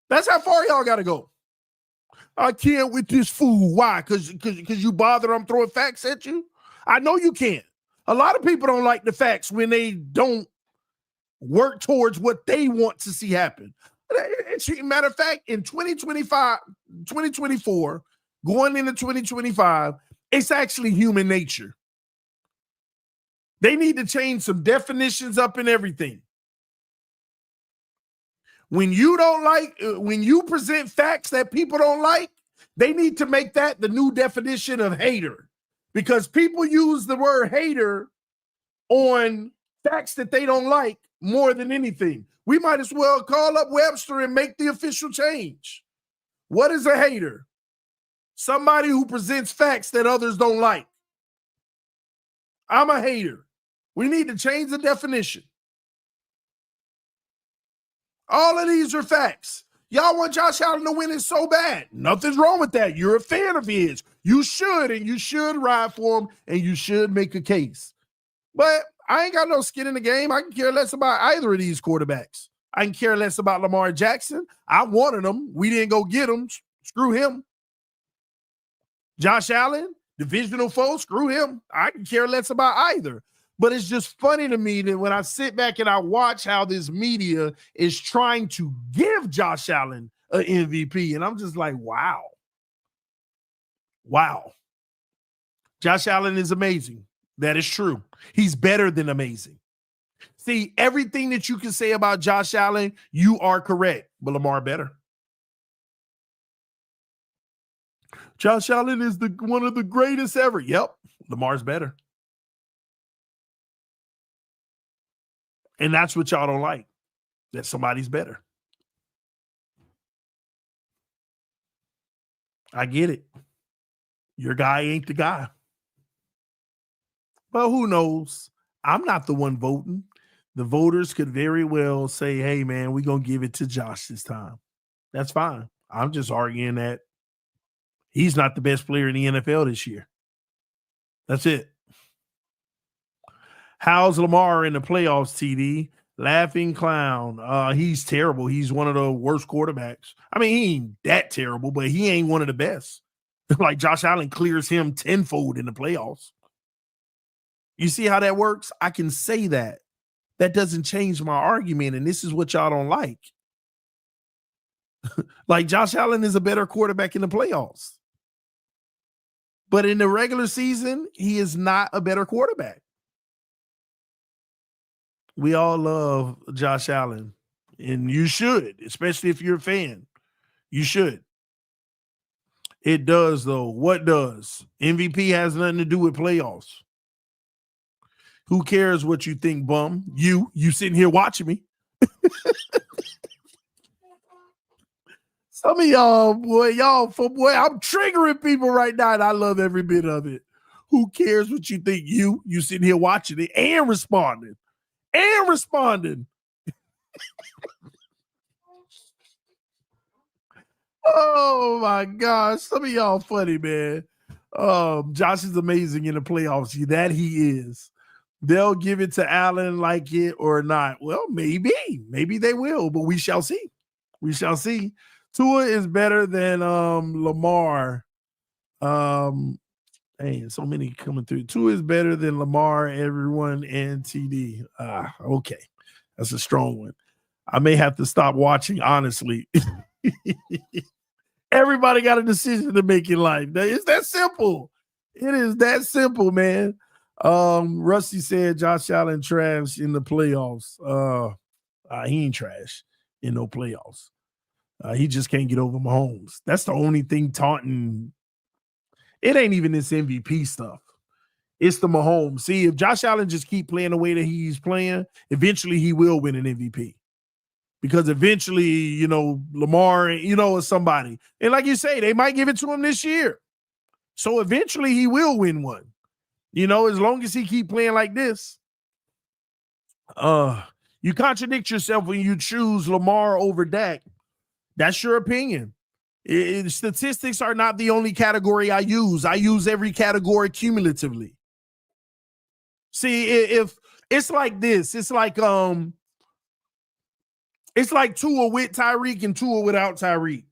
That's how far y'all got to go. I can't with this fool. Why? Because you bother I'm throwing facts at you? I know you can't. A lot of people don't like the facts when they don't work towards what they want to see happen. Matter of fact, in 2024, going into 2025, it's actually human nature. They need to change some definitions up and everything. When you don't like, when you present facts that people don't like, they need to make that the new definition of hater, because people use the word hater on facts that they don't like more than anything. We might as well call up Webster and make the official change. What is a hater? Somebody who presents facts that others don't like. I'm a hater. We need to change the definition. All of these are facts. Y'all want Josh Allen to win it so bad. Nothing's wrong with that. You're a fan of his. You should, and you should ride for him, and you should make a case. But I ain't got no skin in the game. I can care less about either of these quarterbacks. I can care less about Lamar Jackson. I wanted him. We didn't go get him. Screw him. Josh Allen, divisional foe, screw him. I can care less about either. But it's just funny to me that when I sit back and I watch how this media is trying to give Josh Allen an MVP, and I'm just like, wow. Wow. Josh Allen is amazing. That is true. He's better than amazing. See, everything that you can say about Josh Allen, you are correct, but Lamar better. Josh Allen is one of the greatest ever. Yep, Lamar's better. And that's what y'all don't like, that somebody's better. I get it. Your guy ain't the guy. But who knows? I'm not the one voting. The voters could very well say, hey, man, we're going to give it to Josh this time. That's fine. I'm just arguing that he's not the best player in the NFL this year. That's it. How's Lamar in the playoffs, TD? Laughing clown. He's terrible. He's one of the worst quarterbacks. I mean, he ain't that terrible, but he ain't one of the best. Like Josh Allen clears him tenfold in the playoffs. You see how that works? I can say that. That doesn't change my argument, and this is what y'all don't like. Like Josh Allen is a better quarterback in the playoffs. But in the regular season, he is not a better quarterback. We all love Josh Allen, and you should, especially if you're a fan. You should. It does, though. What does? MVP has nothing to do with playoffs. Who cares what you think, bum? You sitting here watching me. Some of y'all, boy, I'm triggering people right now, and I love every bit of it. Who cares what you think? You sitting here watching it and responding. Oh my gosh, some of y'all funny, man. Josh is amazing in the playoffs. That he is. They'll give it to Allen like it or not. Well, maybe they will, but we shall see. Tua is better than Lamar. Hey, so many coming through. Tua is better than Lamar, everyone, and TD. Okay. That's a strong one. I may have to stop watching, honestly. Everybody got a decision to make in life. It's that simple. It is that simple, man. Rusty said Josh Allen trash in the playoffs. He ain't trash in no playoffs. He just can't get over Mahomes. That's the only thing taunting. It ain't even this MVP stuff. It's the Mahomes. See, if Josh Allen just keep playing the way that he's playing, eventually he will win an MVP. Because eventually, Lamar, is somebody. And like you say, they might give it to him this year. So eventually he will win one. As long as he keep playing like this. You contradict yourself when you choose Lamar over Dak. That's your opinion. Statistics are not the only category I use. I use every category cumulatively. See, if it's like this, it's like Tua with Tyreek and Tua without Tyreek.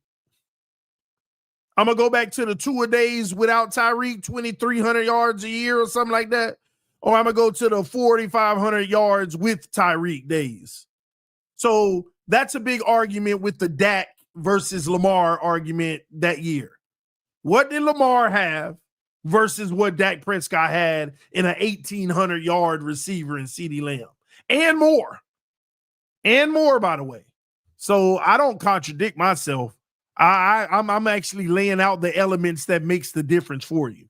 I'm gonna go back to the Tua days without Tyreek, 2,300 yards a year or something like that. Or I'm gonna go to the 4,500 yards with Tyreek days. So that's a big argument with the Dak versus Lamar argument that year. What did Lamar have versus what Dak Prescott had in an 1,800-yard receiver in CeeDee Lamb? And more. And more, by the way. So I don't contradict myself. I'm actually laying out the elements that makes the difference for you.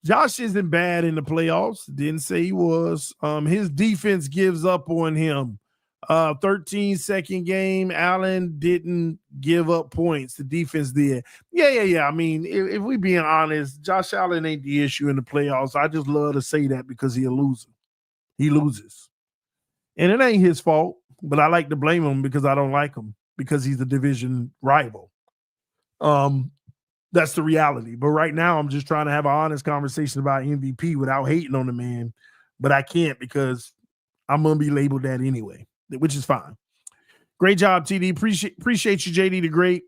Josh isn't bad in the playoffs. Didn't say he was. His defense gives up on him. 13-second game. Allen didn't give up points. The defense did. Yeah. I mean, if we being honest, Josh Allen ain't the issue in the playoffs. I just love to say that because he a loser. He loses. And it ain't his fault, but I like to blame him because I don't like him because he's a division rival. That's the reality. But right now, I'm just trying to have an honest conversation about MVP without hating on the man. But I can't because I'm going to be labeled that anyway, which is fine. Great job, TD. Appreciate you, JD the Great.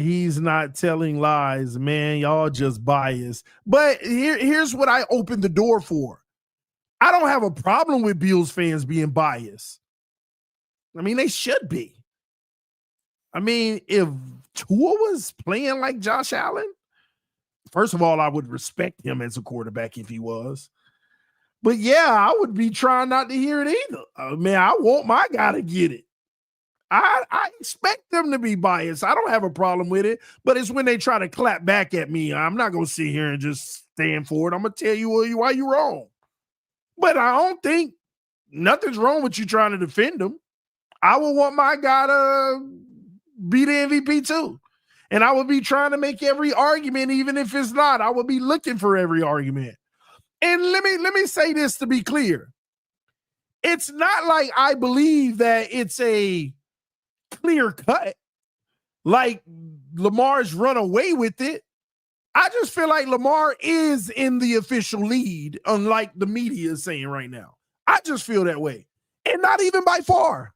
He's not telling lies, man. Y'all just biased. But here's what I opened the door for. I don't have a problem with Bills fans being biased. I mean, they should be. I mean, if Tua was playing like Josh Allen, first of all, I would respect him as a quarterback if he was. But yeah, I would be trying not to hear it either. Man, I want my guy to get it. I expect them to be biased. I don't have a problem with it, but it's when they try to clap back at me. I'm not going to sit here and just stand for it. I'm going to tell you why you're wrong. But I don't think nothing's wrong with you trying to defend him. I would want my guy to be the MVP too. And I would be trying to make every argument, even if it's not. I would be looking for every argument. And let me say this to be clear. It's not like I believe that it's a clear cut, like Lamar's run away with it. I just feel like Lamar is in the official lead, unlike the media is saying right now. I just feel that way. And not even by far.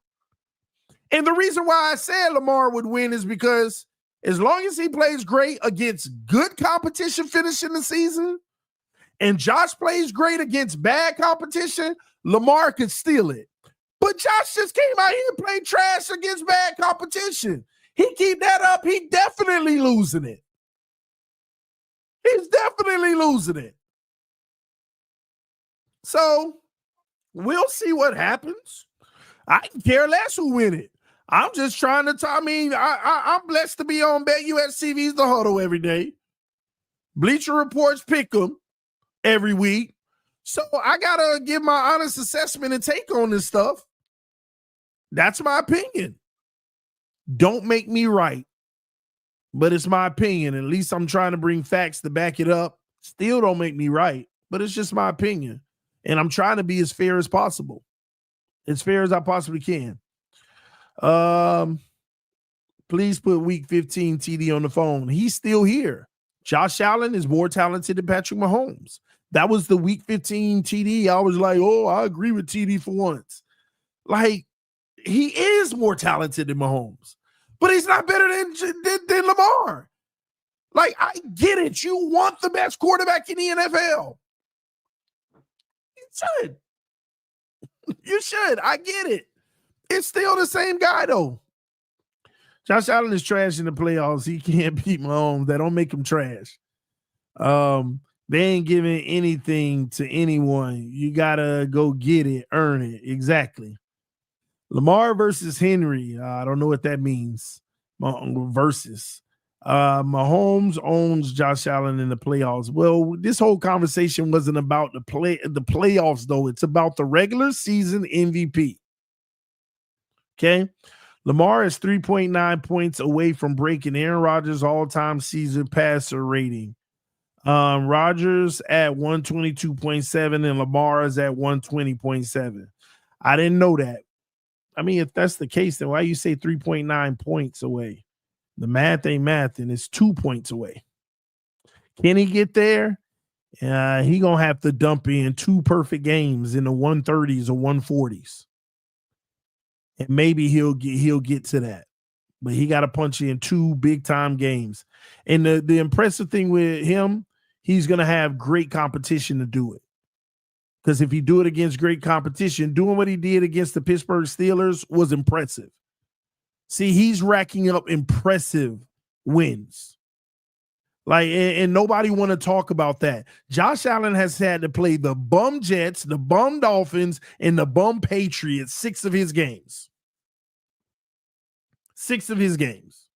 And the reason why I said Lamar would win is because as long as he plays great against good competition finishing the season, and Josh plays great against bad competition, Lamar could steal it. But Josh just came out here and played trash against bad competition. He keep that up, he definitely losing it. He's definitely losing it. So we'll see what happens. I can care less who win it. I'm just trying to I'm blessed to be on BetUSCV's The Huddle every day. Bleacher Reports pick them every week. So I got to give my honest assessment and take on this stuff. That's my opinion. Don't make me right, but it's my opinion. At least I'm trying to bring facts to back it up. Still don't make me right, but it's just my opinion. And I'm trying to be as fair as possible. As fair as I possibly can. Please put week 15 TD on the phone. He's still here. Josh Allen is more talented than Patrick Mahomes. That was the week 15 TD. I was like, oh, I agree with TD for once. Like, he is more talented than Mahomes, but he's not better than Lamar. Like, I get it. You want the best quarterback in the NFL. You should. You should. I get it. It's still the same guy, though. Josh Allen is trash in the playoffs. He can't beat Mahomes. That don't make him trash. They ain't giving anything to anyone. You got to go get it, earn it. Exactly. Lamar versus Henry. I don't know what that means. Versus. Mahomes owns Josh Allen in the playoffs. Well, this whole conversation wasn't about the playoffs, though. It's about the regular season MVP. Okay? Lamar is 3.9 points away from breaking Aaron Rodgers' all-time season passer rating. Rodgers at 122.7 and Lamar is at 120.7. I didn't know that. I mean, if that's the case, then why you say 3.9 points away? The math ain't math, and it's 2 points away. Can he get there? He gonna have to dump in 2 perfect games in the 130s or 140s, and maybe he'll get to that. But he got to punch in 2 big time games. And the impressive thing with him, he's gonna have great competition to do it. Because if he do it against great competition, doing what he did against the Pittsburgh Steelers was impressive. See, he's racking up impressive wins. Like, and nobody want to talk about that. Josh Allen has had to play the bum Jets, the bum Dolphins, and the bum Patriots 6 of his games. 6 of his games.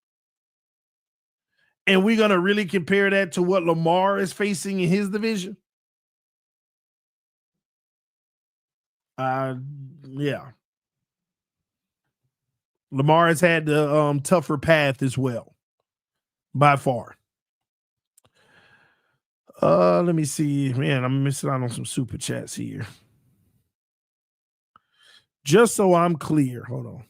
And we're going to really compare that to what Lamar is facing in his division? Yeah. Lamar has had the tougher path as well, by far. Let me see. Man, I'm missing out on some super chats here. Just so I'm clear, hold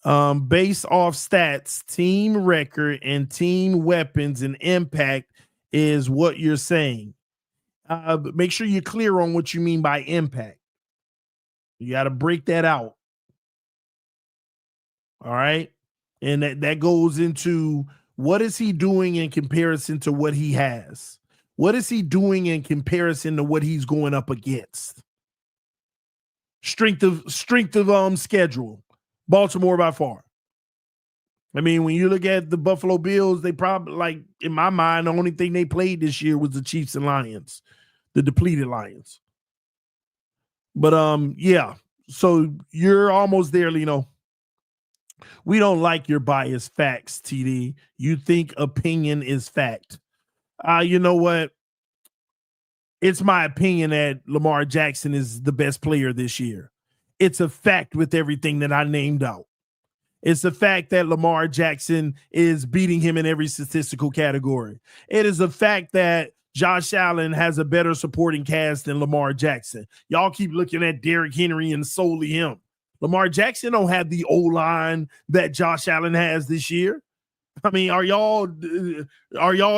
on. Based off stats, team record, and team weapons and impact is what you're saying. Make sure you're clear on what you mean by impact. You got to break that out. All right. And that goes into what is he doing in comparison to what he has? What is he doing in comparison to what he's going up against? Strength of schedule. Baltimore by far. I mean, when you look at the Buffalo Bills, they probably, like, in my mind, the only thing they played this year was the Chiefs and Lions, the depleted Lions. But yeah, so you're almost there, Lino. We don't like your biased facts, TD. You think opinion is fact. You know what? It's my opinion that Lamar Jackson is the best player this year. It's a fact with everything that I named out. It's a fact that Lamar Jackson is beating him in every statistical category. It is a fact that Josh Allen has a better supporting cast than Lamar Jackson. Y'all keep looking at Derrick Henry and solely him. Lamar Jackson don't have the O-line that Josh Allen has this year. I mean, are y'all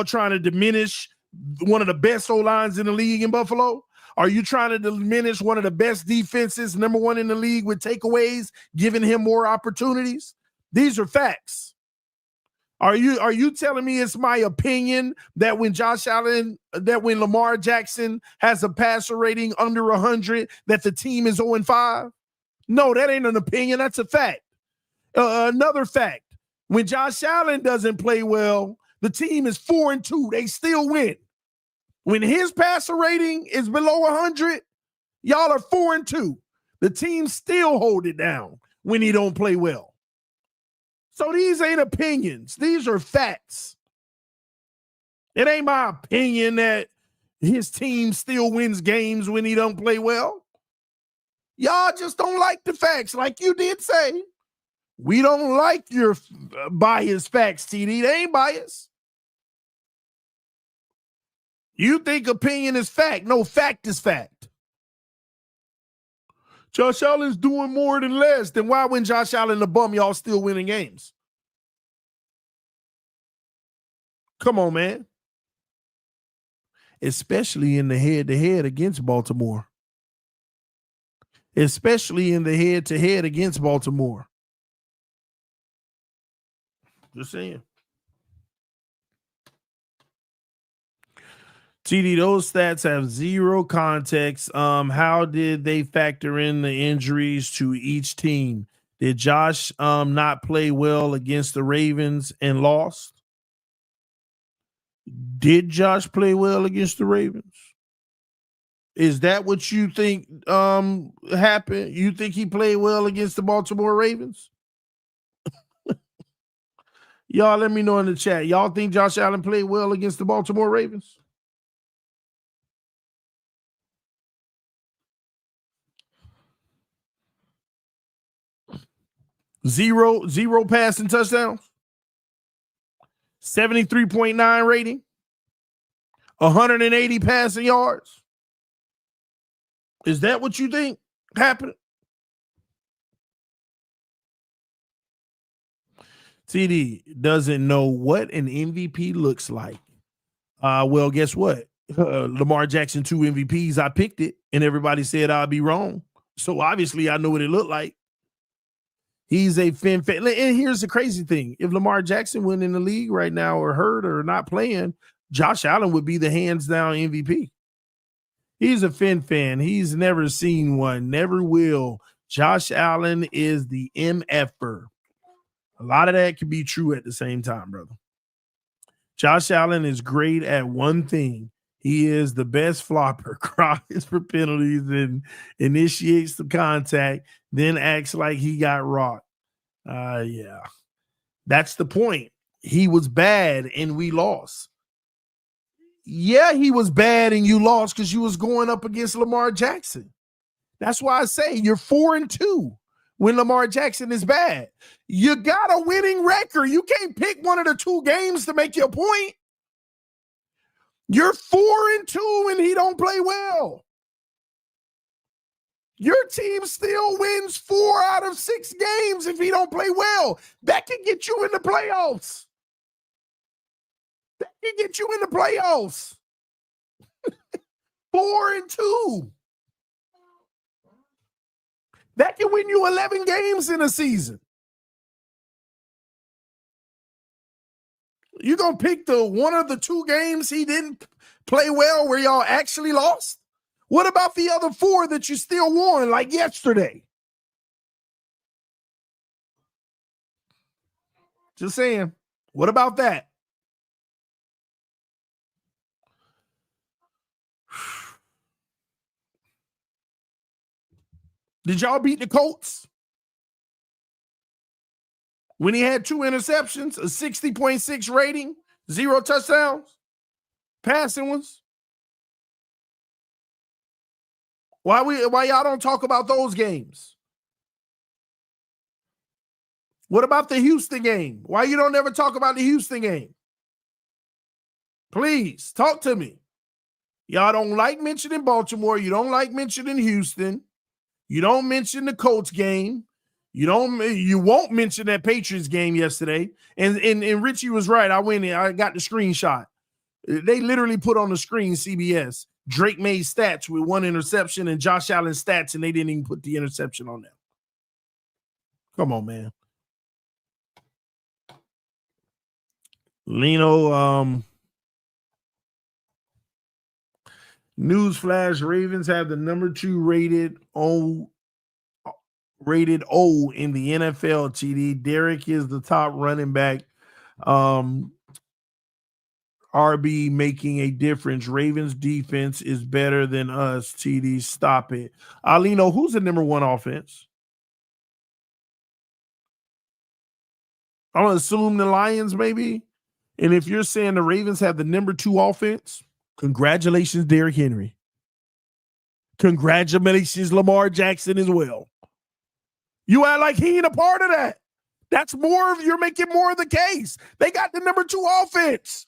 trying to diminish one of the best O-lines in the league in Buffalo? Are you trying to diminish one of the best defenses, number 1 in the league with takeaways, giving him more opportunities? These are facts. Are you telling me it's my opinion that when when Lamar Jackson has a passer rating under 100, that the team is 0-5? No, that ain't an opinion. That's a fact. Another fact, when Josh Allen doesn't play well, the team is 4-2. They still win. When his passer rating is below 100, y'all are 4-2. The team still hold it down when he don't play well. So these ain't opinions. These are facts. It ain't my opinion that his team still wins games when he don't play well. Y'all just don't like the facts, like you did say. We don't like your biased facts, TD. They ain't biased. You think opinion is fact. No, fact is fact. Josh Allen's doing more than less. Then why, when Josh Allen the bum, y'all still winning games? Come on, man. Especially in the head-to-head against Baltimore. Especially in the head-to-head against Baltimore. Just saying. TD, those stats have zero context. How did they factor in the injuries to each team? Did Josh not play well against the Ravens and lost? Did Josh play well against the Ravens? Is that what you think happened? You think he played well against the Baltimore Ravens? Y'all let me know in the chat. Y'all think Josh Allen played well against the Baltimore Ravens? Zero passing touchdowns. 73.9 rating. 180 passing yards. Is that what you think happened? TD doesn't know what an MVP looks like. Well, guess what? Lamar Jackson, 2 MVPs. I picked it, and everybody said I'd be wrong. So obviously, I know what it looked like. He's a fan. And here's the crazy thing: if Lamar Jackson went in the league right now, or hurt, or not playing, Josh Allen would be the hands down MVP. He's a fan. He's never seen one, never will. Josh Allen is the MFer. A lot of that can be true at the same time, brother. Josh Allen is great at one thing. He is the best flopper, cries for penalties and initiates the contact, then acts like he got rocked. Yeah. That's the point. He was bad and we lost. Yeah, he was bad and you lost because you was going up against Lamar Jackson. That's why I say you're 4-2 when Lamar Jackson is bad. You got a winning record. You can't pick one of the 2 games to make your point. You're 4-2 and he don't play well. Your team still wins 4 out of 6 games if he don't play well. That can get you in the playoffs. That can get you in the playoffs. 4-2. That can win you 11 games in a season. You gonna pick the one of the 2 games he didn't play well where y'all actually lost? What about the other 4 that you still won, like yesterday? Just saying. What about that? Did y'all beat the Colts? When he had 2 interceptions, a 60.6 rating, 0 touchdowns, passing ones. Why y'all don't talk about those games? What about the Houston game? Why you don't ever talk about the Houston game? Please, talk to me. Y'all don't like mentioning Baltimore. You don't like mentioning Houston. You don't mention the Colts game. You won't mention that Patriots game yesterday. And Richie was right. I got the screenshot. They literally put on the screen CBS. Drake made stats with 1 interception and Josh Allen stats, and they didn't even put the interception on them. Come on, man. Lino, newsflash, Ravens have the number 2 rated O in the NFL, TD. Derek is the top running back. RB making a difference. Ravens defense is better than us, TD. Stop it. Alino, who's the number 1 offense? I'm going to assume the Lions, maybe. And if you're saying the Ravens have the number 2 offense, congratulations, Derrick Henry. Congratulations, Lamar Jackson as well. You act like he ain't a part of that. That's more of, you're making more of the case. They got the number 2 offense.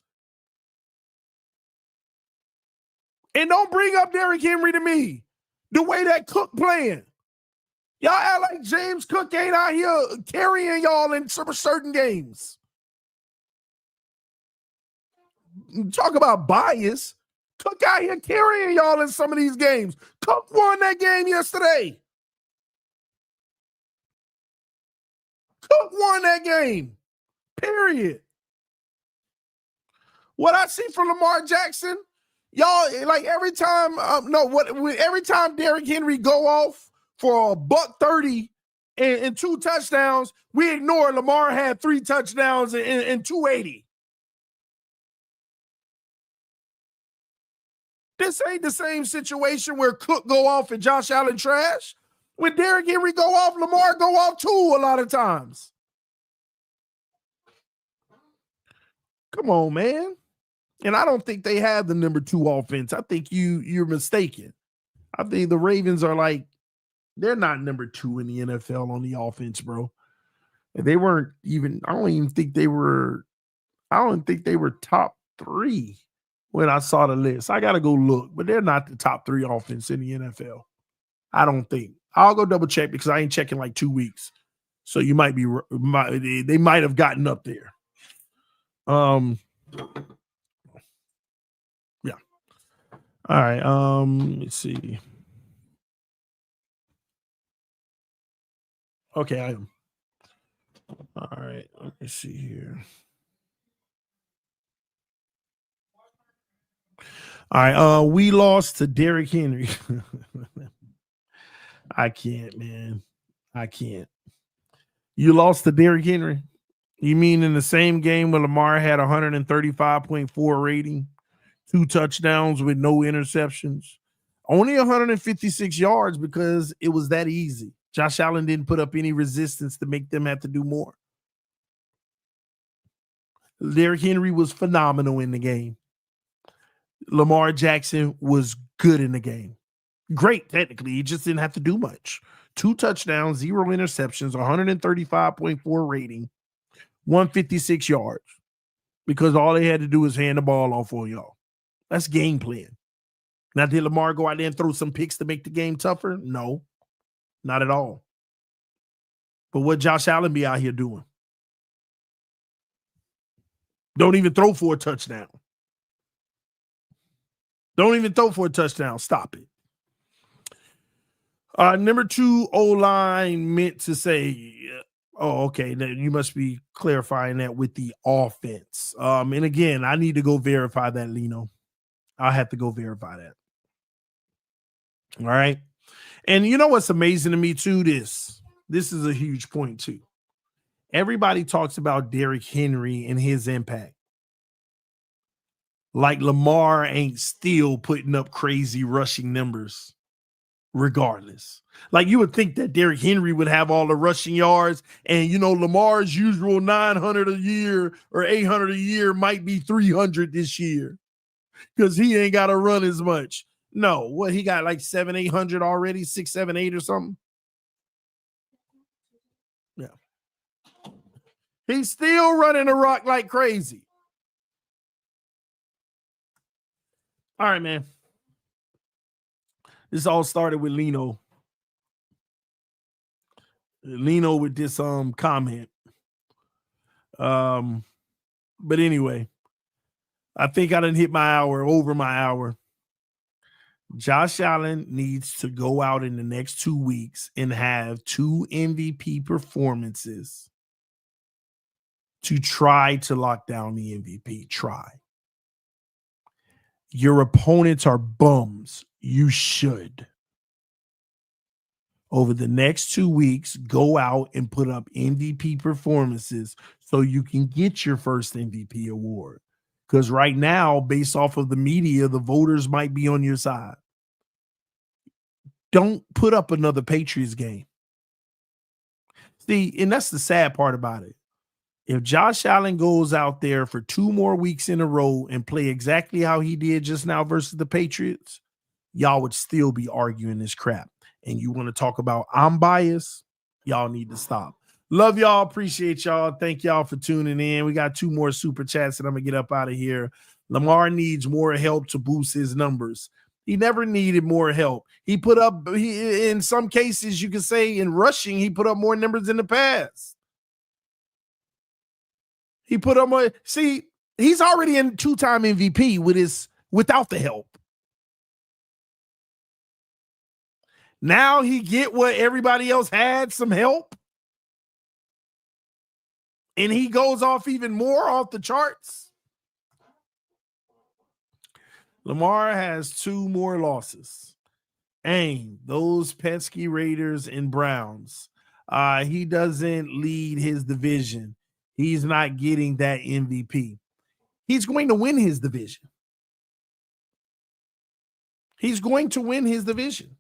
And don't bring up Derrick Henry to me. The way that Cook playing. Y'all act like James Cook ain't out here carrying y'all in certain games. Talk about bias. Cook out here carrying y'all in some of these games. Cook won that game yesterday. Cook won that game. Period. What I see from Lamar Jackson, y'all, like every time, every time Derrick Henry go off for $130 and 2 touchdowns, we ignore Lamar had 3 touchdowns and 280. This ain't the same situation where Cook go off and Josh Allen trash. When Derrick Henry go off, Lamar go off too a lot of times. Come on, man. And I don't think they have the number 2 offense. I think you're mistaken. I think the Ravens are like, they're not number 2 in the NFL on the offense, bro. They weren't even, I don't think they were top 3 when I saw the list. I got to go look, but they're not the top 3 offense in the NFL. I don't think. I'll go double check because I ain't checking like 2 weeks. So you might be they might have gotten up there. Yeah. All right. Let's see. Okay, I am. All right, let me see here. All right, we lost to Derrick Henry. I can't, man. I can't. You lost to Derrick Henry? You mean in the same game where Lamar had 135.4 rating, 2 touchdowns with no interceptions, only 156 yards because it was that easy. Josh Allen didn't put up any resistance to make them have to do more. Derrick Henry was phenomenal in the game. Lamar Jackson was good in the game. Great, technically. He just didn't have to do much. 2 touchdowns, 0 interceptions, 135.4 rating, 156 yards. Because all they had to do was hand the ball off for y'all. That's game plan. Now, did Lamar go out there and throw some picks to make the game tougher? No, not at all. But what Josh Allen be out here doing? Don't even throw for a touchdown. Don't even throw for a touchdown. Stop it. Number 2 O-line meant to say, okay, you must be clarifying that with the offense. And again, I need to go verify that, Lino. I'll have to go verify that. All right. And you know what's amazing to me too? This is a huge point too. Everybody talks about Derrick Henry and his impact. Like Lamar ain't still putting up crazy rushing numbers regardless. Like you would think that Derrick Henry would have all the rushing yards and, Lamar's usual 900 a year or 800 a year might be 300 this year because he ain't got to run as much. No, what he got like 700, 800 already, 6, 7, 8 or something. Yeah. He's still running the rock like crazy. All right, man. This all started with Lino. Lino with this comment. But anyway, I think I done hit my hour, over my hour. Josh Allen needs to go out in the next 2 weeks and have 2 MVP performances to try to lock down the MVP. Try. Your opponents are bums. You should. Over the next 2 weeks, go out and put up MVP performances so you can get your first MVP award. Because right now, based off of the media, the voters might be on your side. Don't put up another Patriots game. See, and that's the sad part about it. If Josh Allen goes out there for 2 more weeks in a row and play exactly how he did just now versus the Patriots, y'all would still be arguing this crap. And you want to talk about I'm biased, y'all need to stop. Love y'all. Appreciate y'all. Thank y'all for tuning in. We got 2 more super chats that I'm going to get up out of here. Lamar needs more help to boost his numbers. He never needed more help. In some cases, you could say in rushing, he put up more numbers in the past. He put up more. See, he's already in 2-time MVP without the help. Now he get what everybody else had, some help. And he goes off even more off the charts. Lamar has 2 more losses. And those pesky Raiders and Browns. He doesn't lead his division. He's not getting that MVP. He's going to win his division. He's going to win his division.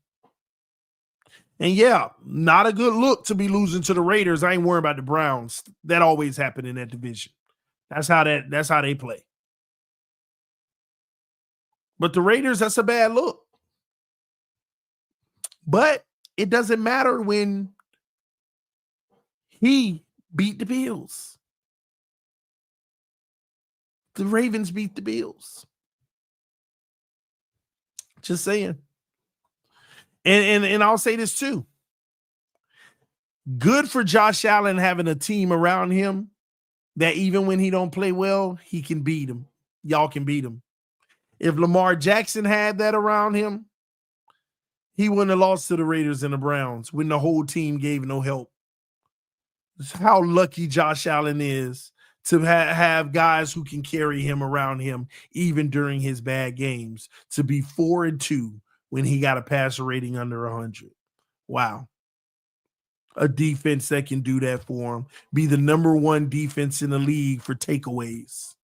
And yeah, not a good look to be losing to the Raiders. I ain't worried about the Browns. That always happened in that division. That's how they play. But the Raiders, that's a bad look. But it doesn't matter when he beat the Bills. The Ravens beat the Bills. Just saying. And I'll say this too. Good for Josh Allen having a team around him that even when he don't play well, he can beat him. Y'all can beat him. If Lamar Jackson had that around him, he wouldn't have lost to the Raiders and the Browns when the whole team gave no help. That's how lucky Josh Allen is to have guys who can carry him around him even during his bad games, to be 4-2 when he got a passer rating under 100. Wow. A defense that can do that for him. Be the number one defense in the league for takeaways.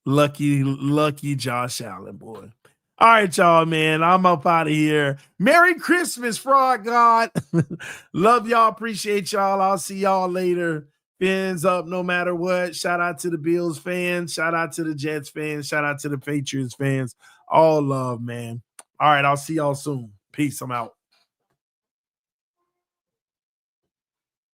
Lucky Josh Allen, boy. All right, y'all, man. I'm up out of here. Merry Christmas, Frog God. Love y'all. Appreciate y'all. I'll see y'all later. Fins up no matter what. Shout out to the Bills fans. Shout out to the Jets fans. Shout out to the Patriots fans. All love, man. All right, I'll see y'all soon. Peace. I'm out.